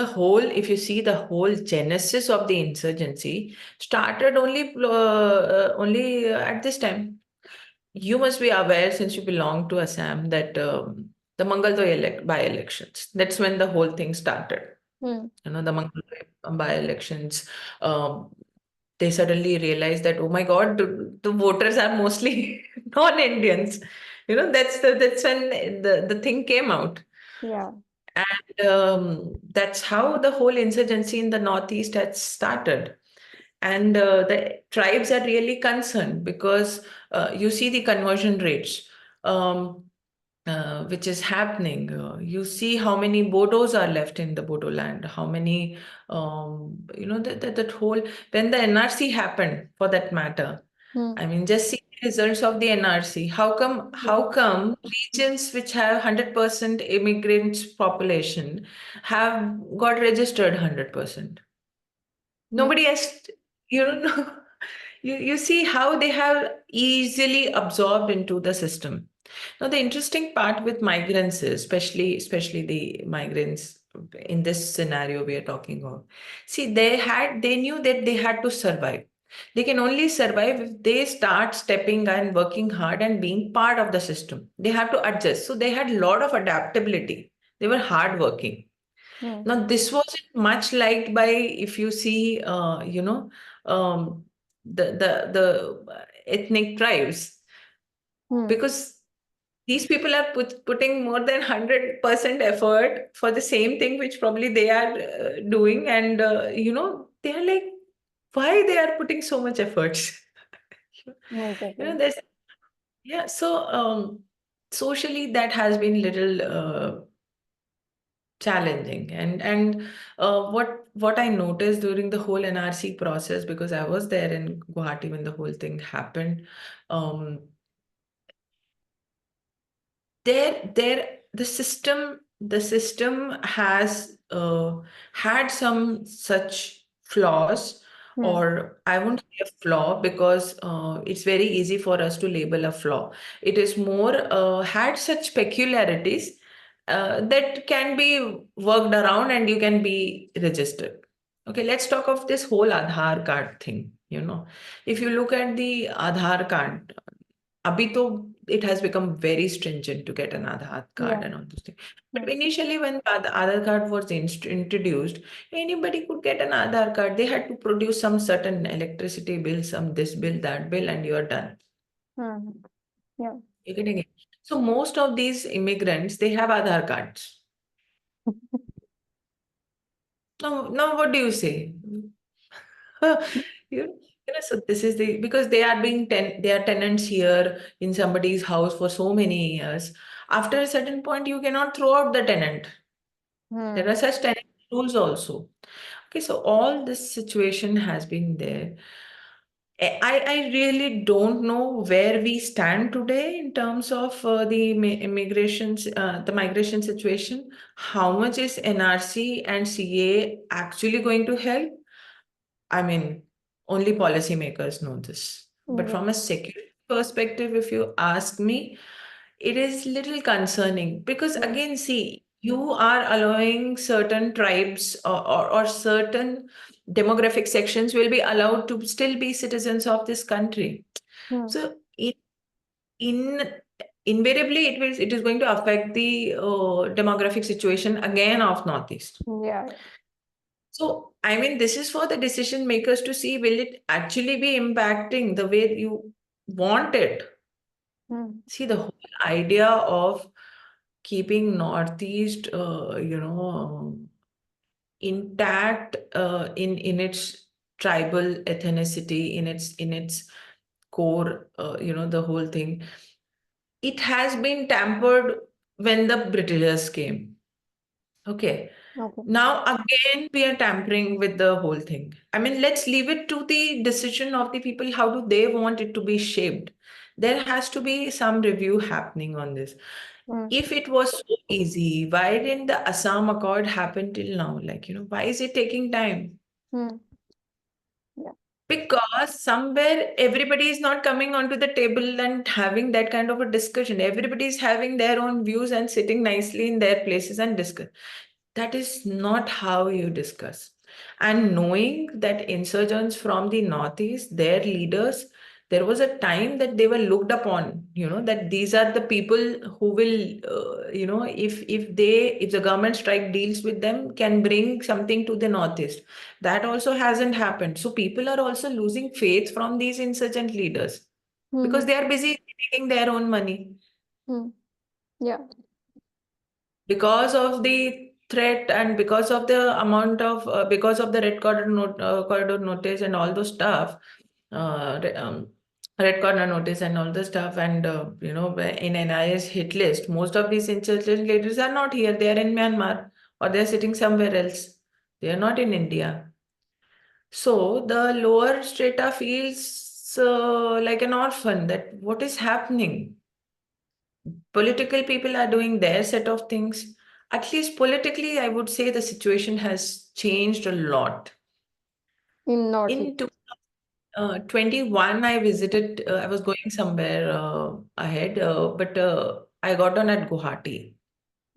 whole, if you see, the whole genesis of the insurgency started only at this time. You must be aware, since you belong to Assam, that the Mangaldoy by-elections, that's when the whole thing started. Hmm. The Mangaldoy by-elections, um, they suddenly realized that, oh my God, the voters are mostly non-Indians. That's when the thing came out. Yeah. And that's how the whole insurgency in the Northeast had started. And the tribes are really concerned because you see the conversion rates, um, which is happening. You see how many Bodos are left in the Bodo land, how many, that whole, when the NRC happened, for that matter. Hmm. I mean, just see the results of the NRC. How come, Yeah. how come regions which have 100% immigrants population have got registered 100%? Hmm. Nobody has, you know, you see how they have easily absorbed into the system. Now, the interesting part with migrants is, especially the migrants in this scenario we are talking of. See, they knew that they had to survive. They can only survive if they start stepping and working hard and being part of the system. They have to adjust. So they had a lot of adaptability. They were hardworking. Hmm. Now, this wasn't much liked by, if you see, um, the ethnic tribes, Hmm. because these people are putting more than 100% effort for the same thing which probably they are doing, and they are like, why they are putting so much efforts? Exactly. There's, yeah. So socially, that has been little challenging. And what I noticed during the whole NRC process, because I was there in Guwahati when the whole thing happened, um, the system has had some such flaws, Hmm. or I won't say a flaw, because it's very easy for us to label a flaw. It is more had such peculiarities that can be worked around and you can be registered. Okay, let's talk of this whole Aadhaar card thing. If you look at the Aadhaar card, Abhi to it has become very stringent to get an Aadhaar card Yeah. and all those things. But Hmm. initially, when the Aadhaar card was introduced, anybody could get an Aadhaar card. They had to produce some certain electricity bill, some this bill, that bill, and you're done. Hmm. Yeah. You're getting it. So most of these immigrants, they have Aadhaar cards. Now, what do you say? So this is because they are tenants here in somebody's house for so many years. After a certain point, you cannot throw out the tenant. There Hmm. are such tenant rules also. Okay, so all this situation has been there. I really don't know where we stand today in terms of the migration situation. How much is NRC and CA actually going to help? I mean, only policymakers know this. But Yeah. from a security perspective, if you ask me, it is little concerning, because Hmm. again, see, you are allowing certain tribes, or certain demographic sections will be allowed to still be citizens of this country. Hmm. So in invariably it is going to affect the demographic situation again of Northeast. Yeah. So, I mean, this is for the decision makers to see, will it actually be impacting the way you want it? Hmm. See, the whole idea of keeping Northeast, intact in its tribal ethnicity, in its core, the whole thing. It has been tampered when the Britishers came. Okay. Okay. Now, again, we are tampering with the whole thing. I mean, let's leave it to the decision of the people. How do they want it to be shaped? There has to be some review happening on this. Mm, If it was so easy, why didn't the Assam Accord happen till now? Like, why is it taking time? mm, yeah. Because somewhere everybody is not coming onto the table and having that kind of a discussion. Everybody is having their own views and sitting nicely in their places and discuss. That is not how you discuss. And knowing that insurgents from the Northeast, their leaders, there was a time that they were looked upon, that these are the people who will, if the government strike deals with them, can bring something to the Northeast. That also hasn't happened. So people are also losing faith from these insurgent leaders because Mm-hmm. they are busy making their own money. Mm, yeah. Because of the threat and because of the amount of because of the corridor notice and all those stuff, red corner notice and all the stuff, and in NIS hit list, most of these insurgent leaders are not here. They are in Myanmar or they are sitting somewhere else. They are not in India. So the lower strata feels like an orphan. That what is happening? Political people are doing their set of things. At least politically, I would say the situation has changed a lot. In Northeast. In 21, I was going somewhere ahead, but I got on at Guwahati.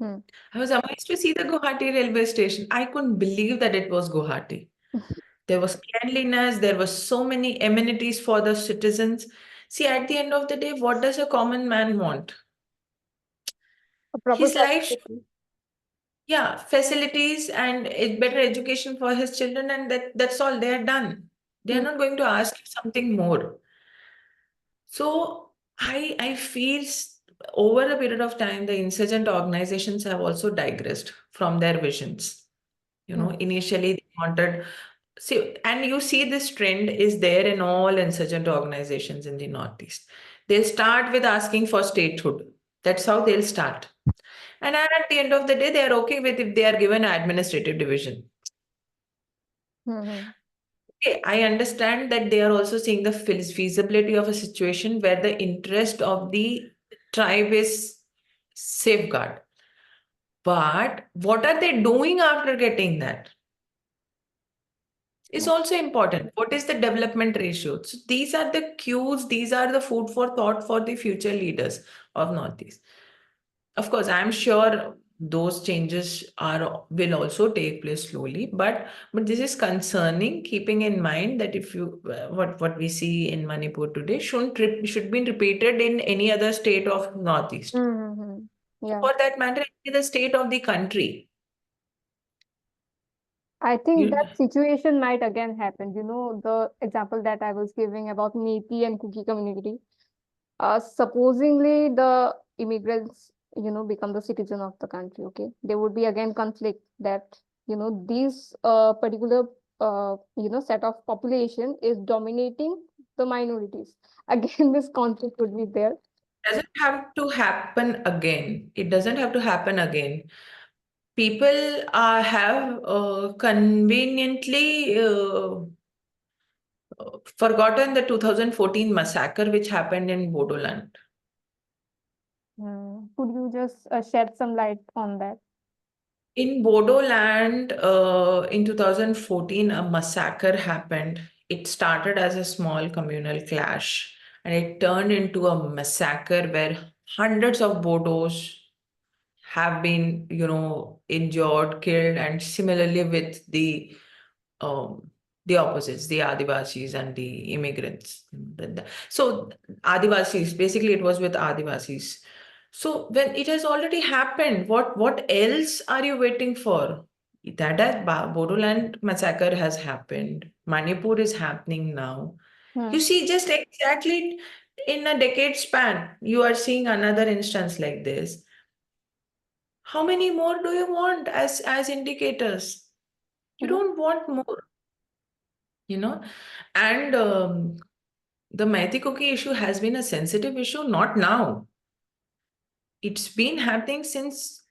Mm. I was amazed to see the Guwahati railway station. I couldn't believe that it was Guwahati. There was cleanliness, there was so many amenities for the citizens. See, at the end of the day, what does a common man want? A proper His life. facility. Yeah, facilities and better education for his children, and that's all. They are done. They are Mm, not going to ask you something more. So I feel over a period of time, the insurgent organizations have also digressed from their visions. mm, Initially they wanted, see, and you see this trend is there in all insurgent organizations in the Northeast. They'll start with asking for statehood. That's how they'll start. And at the end of the day, they are okay with if they are given administrative division. mm, Okay, I understand that they are also seeing the feasibility of a situation where the interest of the tribe is safeguard. But what are they doing after getting that? Is mm, also important. What is the development ratio? So these are the cues, these are the food for thought for the future leaders of Northeast. Of course, I'm sure those changes are will also take place slowly, but this is concerning. Keeping in mind that if you what we see in Manipur today should be repeated in any other state of Northeast, mm. Yeah. for that matter, in the state of the country. I think You, that situation might again happen. You know, the example that I was giving about Neeti and Kuki community. Supposingly the immigrants, become the citizen of the country. Okay, there would be again conflict that these particular set of population is dominating the minorities. Again, this conflict would be there. doesn't have to happen again. It doesn't have to happen again. People have conveniently forgotten the 2014 massacre which happened in Bodoland. Could you just shed some light on that? In Bodoland, in 2014, a massacre happened. It started as a small communal clash and it turned into a massacre where hundreds of Bodos have been, injured, killed, and similarly with um, the opposites, the Adivasis and the immigrants. So Adivasis, basically it was with Adivasis. So when it has already happened, what else are you waiting for? Bodoland massacre has happened. Manipur is happening now. You Hmm. see, just exactly in a decade span, you are seeing another instance like this. How many more do you want as indicators? You Yeah. don't want more, you know. And the Maiti cookie issue has been a sensitive issue, not now. It's been happening since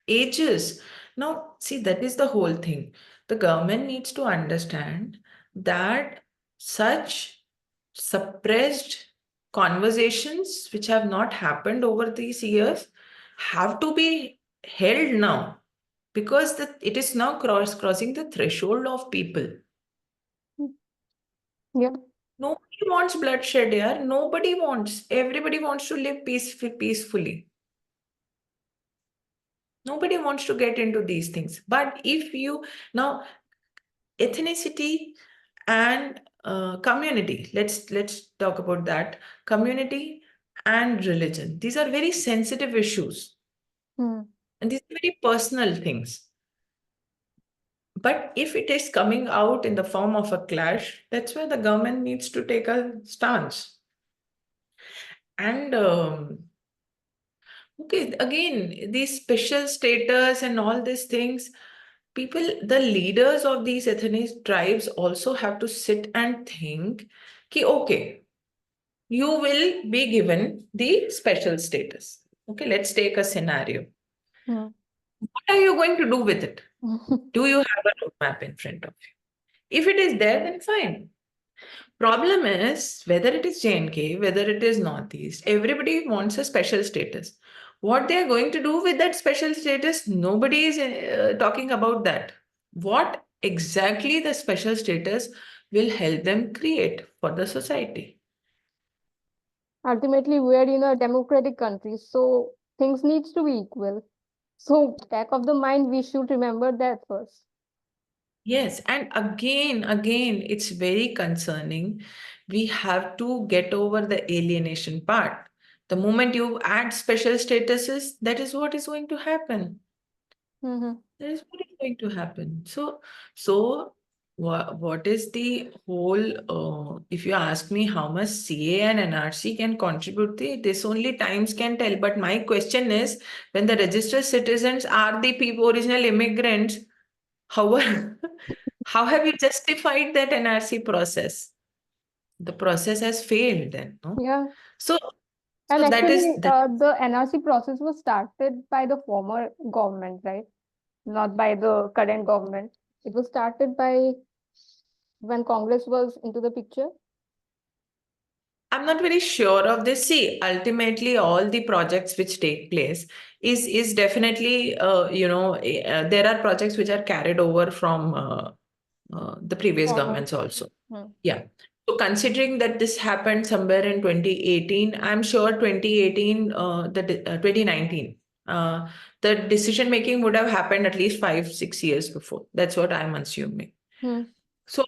ages. Now, see, that is the whole thing. The government needs to understand that such suppressed conversations, which have not happened over these years, have to be held now, because it is now crossing the threshold of people. Yeah. Nobody wants bloodshed here. Nobody wants. Everybody wants to live peacefully. Nobody wants to get into these things. But if you now ethnicity and community, let's talk about that. Community and religion. These are very sensitive issues, Hmm. and these are very personal things. But if it is coming out in the form of a clash, that's where the government needs to take a stance. And okay, again, these special status and all these things, people, the leaders of these ethnic tribes also have to sit and think, ki, okay, you will be given the special status. Okay, let's take a scenario. Hmm. What are you going to do with it? Do you have a roadmap in front of you? If it is there, then fine. Problem is whether it is J&K, whether it is Northeast, everybody wants a special status. What they are going to do with that special status, nobody is talking about that. What exactly the special status will help them create for the society? Ultimately, we are in a democratic country, so things needs to be equal. So back of the mind, we should remember that first. Yes, and again, it's very concerning. We have to get over the alienation part. The moment you add special statuses, that is what is going to happen. Mm-hmm. That is what is going to happen. So what is the whole, if you ask me how much CA and NRC can contribute, this only times can tell. But my question is, when the registered citizens are the people, original immigrants, how, how have you justified that NRC process? The process has failed then, no? Yeah. So, And so that is actually, that. the NRC process was started by the former government, right? Not by the current government. It was started by when Congress was into the picture. I'm not very sure of this. See, ultimately, all the projects which take place is definitely, there are projects which are carried over from the previous Former. governments also. Hmm. Yeah. So considering that this happened somewhere in 2018, I'm sure 2018, 2019, uh, the decision making would have happened at least 5, 6 years before. That's what I'm assuming. Hmm. So,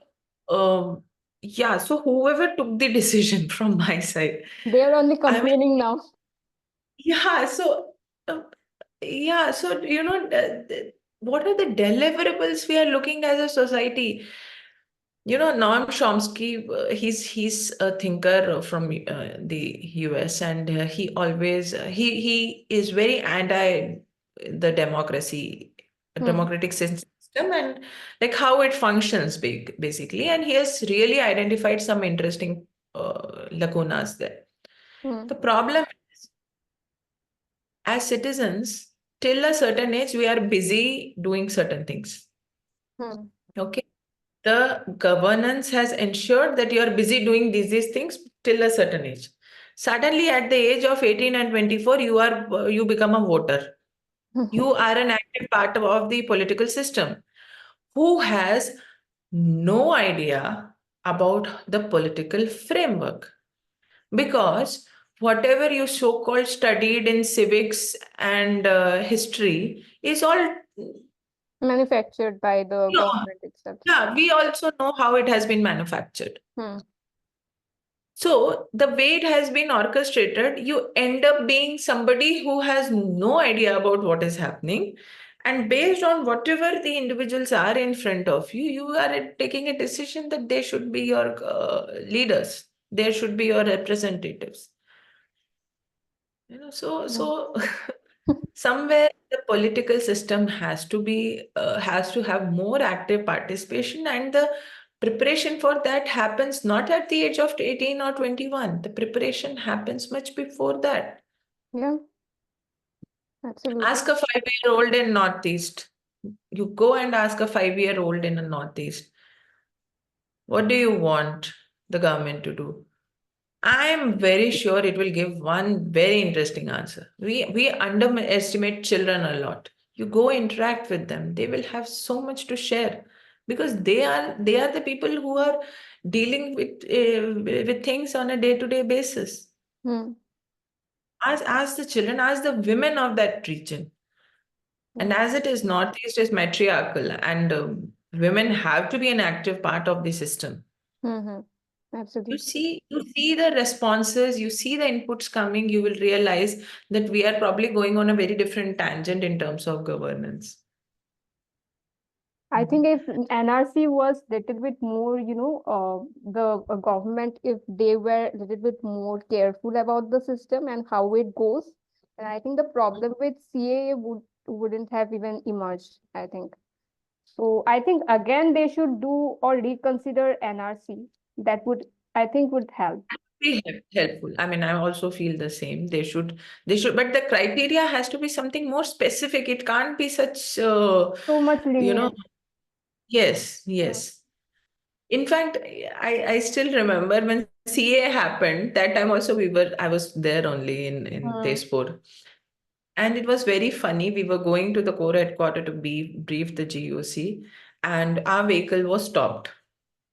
yeah, so whoever took the decision from my side, They are only I mean, complaining now. yeah, so, uh, yeah, so, what are the deliverables we are looking as a society? Noam Chomsky, he's a thinker from the US, and he always he is very anti the Hmm. democratic system, and like how it functions basically, and he has really identified some interesting lacunas there. Hmm. The problem is, as citizens, till a certain age, we are busy doing certain things. Hmm. Okay. The governance has ensured that you are busy doing these things till a certain age. Suddenly, at the age of 18 and 24, you become a voter. You are an active part of the political system who has no idea about the political framework, because whatever you so-called studied in civics and history is all, Manufactured by the government itself. yeah, we also know how it has been manufactured. Hmm. So the way it has been orchestrated, you end up being somebody who has no idea about what is happening. And based on whatever the individuals are in front of you, you are taking a decision that they should be your leaders. They should be your representatives. Yeah. So somewhere the political system has to have more active participation, and the preparation for that happens not at the age of 18 or 21. The preparation happens much before that. Yeah. Absolutely. Ask a 5-year-old in Northeast. You go and ask a 5-year-old in the Northeast, what do you want the government to do? I am very sure it will give one very interesting answer. We underestimate children a lot. You go interact with them, they will have so much to share because they are the people who are dealing with things on a day-to-day basis. Hmm. Ask the children, ask the women of that region. And Hmm. as it is, Northeast is matriarchal, and women have to be an active part of the system. Hmm. You Absolutely. see, you see the responses, you see the inputs coming, you will realize that we are probably going on a very different tangent in terms of governance. I think if NRC was little bit more, the government, if they were a little bit more careful about the system and how it goes, then I think the problem with CAA wouldn't have even emerged, I think. So I think again they should do or reconsider NRC. That would, I think, would help. Be helpful. I mean, I also feel the same. They should, but the criteria has to be something more specific. It can't be such, So much you know, lenient. yes, Hmm. yes. In fact, I still remember when CA happened, that time also I was there only in Hmm. Tezpur. And it was very funny. We were going to the core headquarters to brief the GOC, and our vehicle was stopped.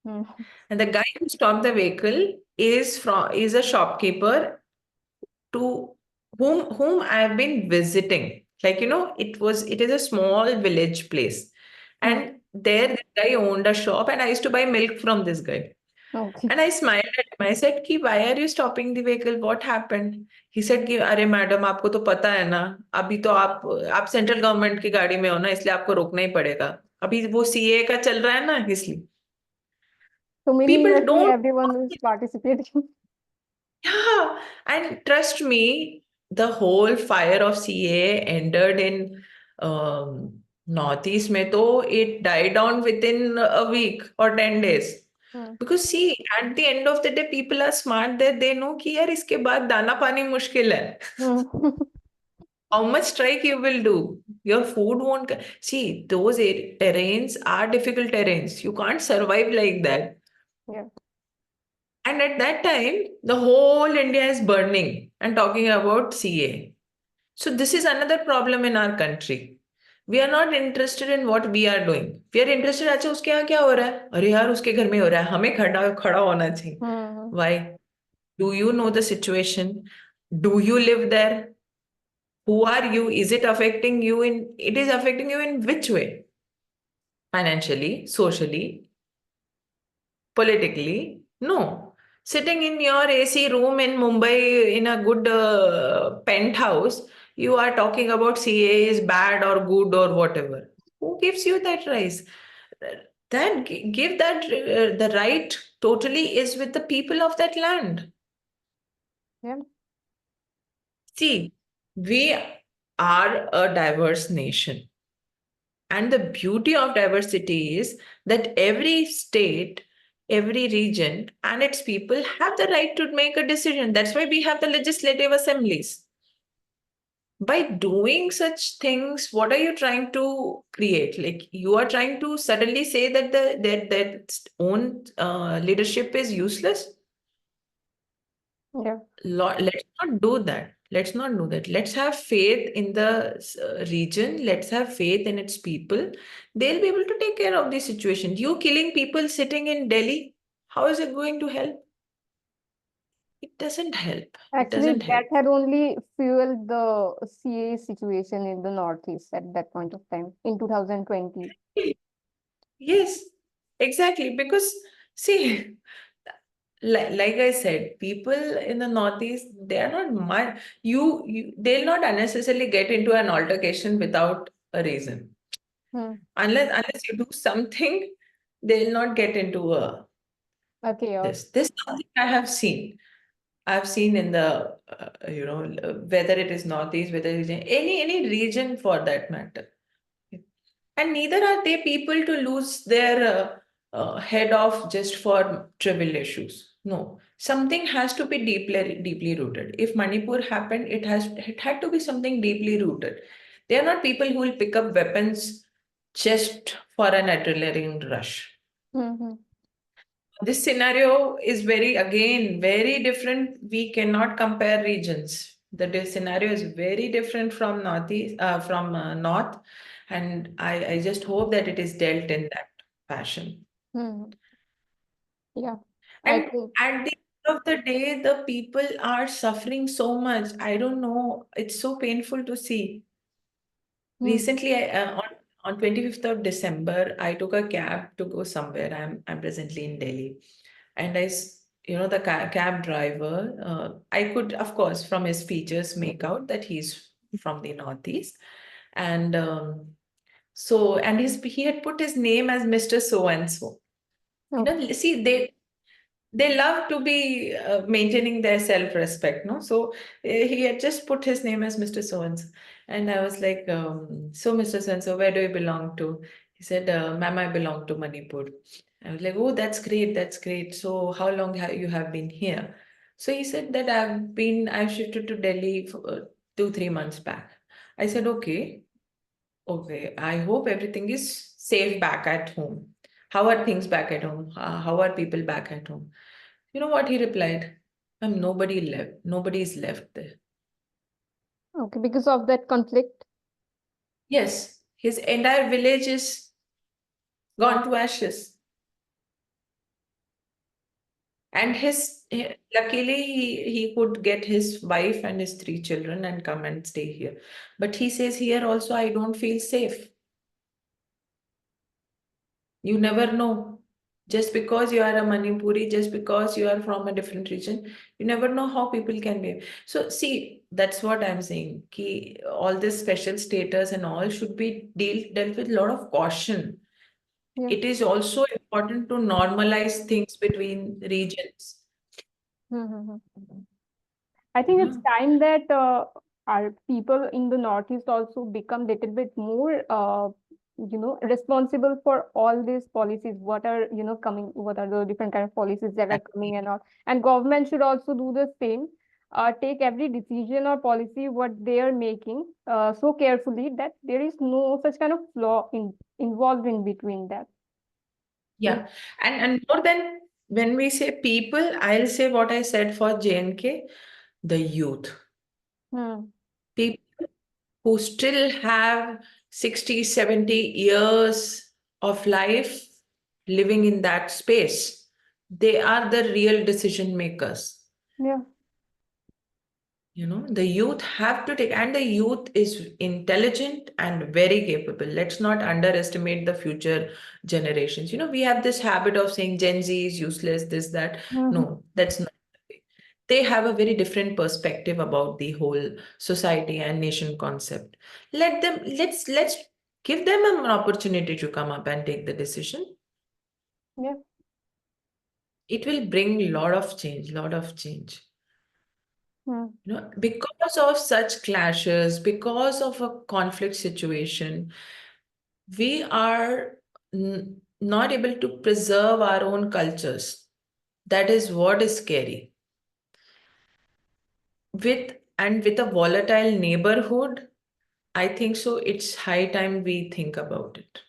Hmm. And the guy who stopped the vehicle is a shopkeeper to whom I have been visiting. Like, it is a small village place. Hmm. And there this guy owned a shop, and I used to buy milk from this guy. Okay. And I smiled at him. I said, "Ki, why are you stopping the vehicle? What happened?" He said, "कि अरे madam आपको तो पता है ना, अभी तो आप सेंट्रल गवर्नमेंट की गाड़ी में हो ना, इसलिए आपको रोकना ही पड़ेगा। अभी वो सीए का चल रहा है ना, इसलिए." So People meaninglessly, don't. everyone is participating. Yeah, and trust me, the whole fire of CA ended in Northeast में तो it died down within a week or 10 days. Hmm. Because see, at the end of the day, people are smart that they know कि यार इसके बाद दाना पानी मुश्किल है. Hmm. How much strike you will do? Your food won't. See, those terrains are difficult terrains. You can't survive like that. Yeah. And at that time, the whole India is burning and talking about CA. So this is another problem in our country. We are not interested in what we are doing. We are interested, अच्छा उसके यहाँ क्या हो रहा है? अरे यार उसके घर में हो रहा है. हमें खड़ा खड़ा होना चाहिए. Hmm. Why? Do you know the situation? Do you live there? Who are you? Is it affecting you it is affecting you in which way? Financially, socially, politically? No. Sitting in your AC room in Mumbai in a good penthouse, you are talking about CA is bad or good or whatever. Who gives you that right? That give that the right totally is with the people of that land. Yeah. See, we are a diverse nation. And the beauty of diversity is that every state, every region, and its people have the right to make a decision. That's why we have the legislative assemblies. By doing such things, what are you trying to create? Like you are trying to suddenly say that that own leadership is useless. Yeah. Let's not do that. Let's not do that. Let's have faith in the region. Let's have faith in its people. They'll be able to take care of the situation. You killing people sitting in Delhi, how is it going to help? It doesn't help. It Actually, doesn't that help. had only fueled the CA situation in the Northeast at that point of time in 2020. Yes, exactly. Because see, like I said, people in the Northeast, they are not much. They'll not unnecessarily get into an altercation without a reason. Hmm. Unless you do something, they'll not get into Okay. this is something I have seen. I've seen in the whether it is Northeast, whether it is in any region for that matter. And neither are they people to lose their head off just for trivial issues. No, something has to be deeply rooted. If Manipur happened, it had to be something deeply rooted. They are not people who will pick up weapons just for an adrenaline rush. Mm-hmm. This scenario is again, very different. We cannot compare regions. The scenario is very different from north, and I just hope that it is dealt in that fashion. Mm-hmm. Yeah, I And think. at the end of the day, the people are suffering so much. I don't know. It's so painful to see. Mm. Recently, on 25th of December, I took a cab to go somewhere. I'm presently in Delhi, and the cab driver, I could, of course, from his features, make out that he's from the Northeast, and and he had put his name as Mr. So and so. Okay. See, they love to be maintaining their self-respect, no? So he had just put his name as Mr. So-and-so. And I was like, so Mr. So-and-so, where do you belong to? He said, ma'am, I belong to Manipur. I was like, oh, that's great, that's great. So how long have you have been here? So he said that I've shifted to Delhi for, 2, 3 months back. I said, okay, I hope everything is safe back at home. How are things back at home? How are people back at home? You know what he replied? Nobody left. Nobody is left there. Okay, because of that conflict. Yes, his entire village is Uh, gone to ashes. And luckily he could get his wife and his 3 children and come and stay here. But he says here also I don't feel safe. You never know. Just because you are a Manipuri, just because you are from a different region, you never know how people can be. So, see, that's what I'm saying. Ki all this special status and all should be dealt with a lot of caution. yeah. It is also important to normalize things between regions. Mm-hmm. I think it's time that our people in the Northeast also become little bit more, responsible for all these policies. What are, coming, what are the different kind of policies that are coming and all. And government should also do the same. Take every decision or policy what they are making so carefully that there is no such kind of flaw involved in between that. Yeah. And more than when we say people, I'll say what I said for JNK, the youth. Hmm. People who still have 60, 70 years of life living in that space. They are the real decision makers. Yeah. The youth have to take, and the youth is intelligent and very capable. Let's not underestimate the future generations. We have this habit of saying Gen Z is useless, this, that. Hmm. No, that's not. They have a very different perspective about the whole society and nation concept. Let's give them an opportunity to come up and take the decision. Yeah. It will bring a lot of change. Hmm. Because of such clashes, because of a conflict situation, we are not able to preserve our own cultures. That is what is scary. With a volatile neighborhood, I think so. It's high time we think about it.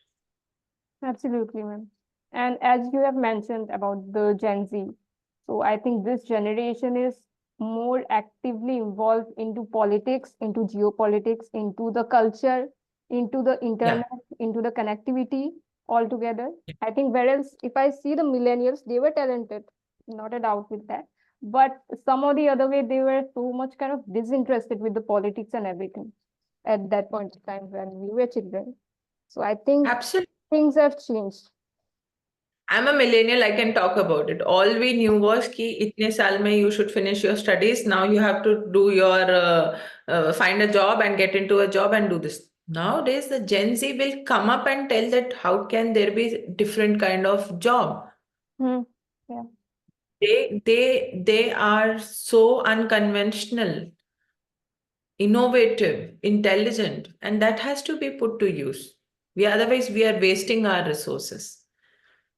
Absolutely, ma'am. And as you have mentioned about the Gen Z, so I think this generation is more actively involved into politics, into geopolitics, into the culture, into the Yeah, internet, into the connectivity altogether. I think whereas if I see the millennials, they were talented, not a doubt with that. But some or the other way, they were so much kind of disinterested with the politics and everything at that point in time when we were children. So I think absolutely. things have changed. I'm a millennial. I can talk about it. All we knew was कि इतने साल में you should finish your studies. Now you have to do your find a job and get into a job and do this. Nowadays, the Gen Z will come up and tell that how can there be different kind of job. Hmm. Yeah. They are so unconventional, innovative, intelligent, and that has to be put to use. Otherwise we are wasting our resources.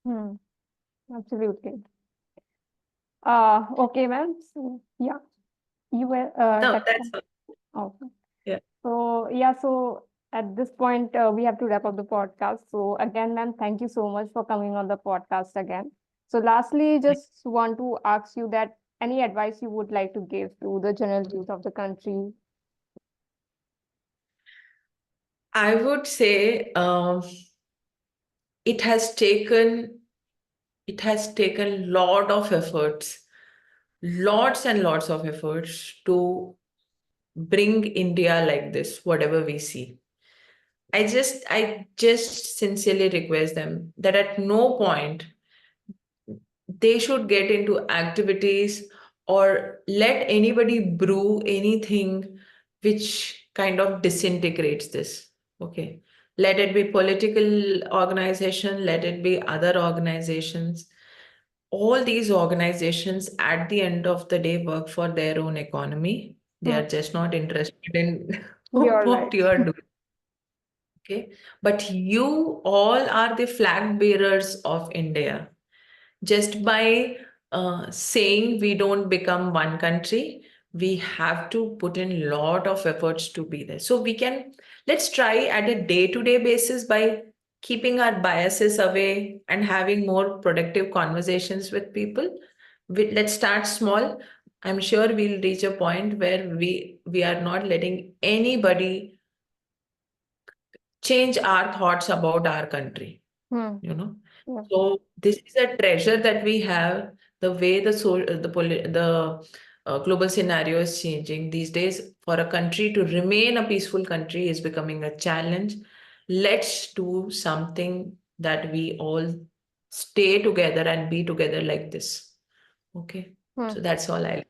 Hmm. Absolutely. Okay, ma'am. So, yeah, you were No, touching that's on. all. Okay. Yeah. So, yeah, so at this point, we have to wrap up the podcast. So again, ma'am, thank you so much for coming on the podcast again. So lastly, just want to ask you that any advice you would like to give to the general youth of the country? I would say it has taken it has taken lot of efforts, lots and lots of efforts to bring India like this, whatever we see. I just sincerely request them that at no point they should get into activities or let anybody brew anything which kind of disintegrates this. Okay. Let it be political organization, let it be other organizations. All these organizations at the end of the day work for their own economy. They Hmm, are just not interested in you're what right. you are doing. Okay. But you all are the flag bearers of India. Just by saying we don't become one country, we have to put in a lot of efforts to be there. So let's try at a day-to-day basis by keeping our biases away and having more productive conversations with people. Let's start small. I'm sure we'll reach a point where we are not letting anybody change our thoughts about our country, Hmm, you know. yeah. So this is a treasure that we have. The way the global scenario is changing these days, for a country to remain a peaceful country is becoming a challenge. Let's do something that we all stay together and be together like this. Okay, Hmm. so that's all I.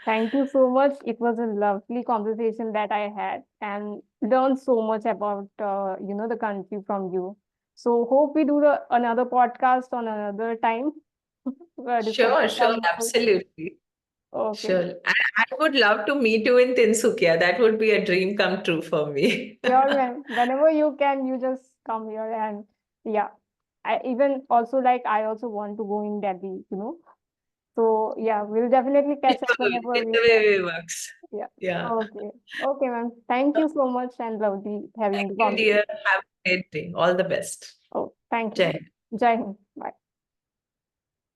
Thank you so much. It was a lovely conversation that I had and learned so much about the country from you. So hope we do the another podcast on another time. We're Sure, discussing sure, some more. absolutely. Okay. Sure. I would love to meet you in Tinsukia. That would be a dream come true for me. Sure, man. Whenever you can, you just come here and yeah. I even also like I also want to go in Delhi. So yeah, we'll definitely catch up whenever It's we the can. way it works. Yeah. Yeah. Okay. Okay, ma'am. Thank you so much and lovely having Thank the you, dear. conversation. Have a great day. All the best. Oh, thank you. Jai Hind. Jai Hind. Bye.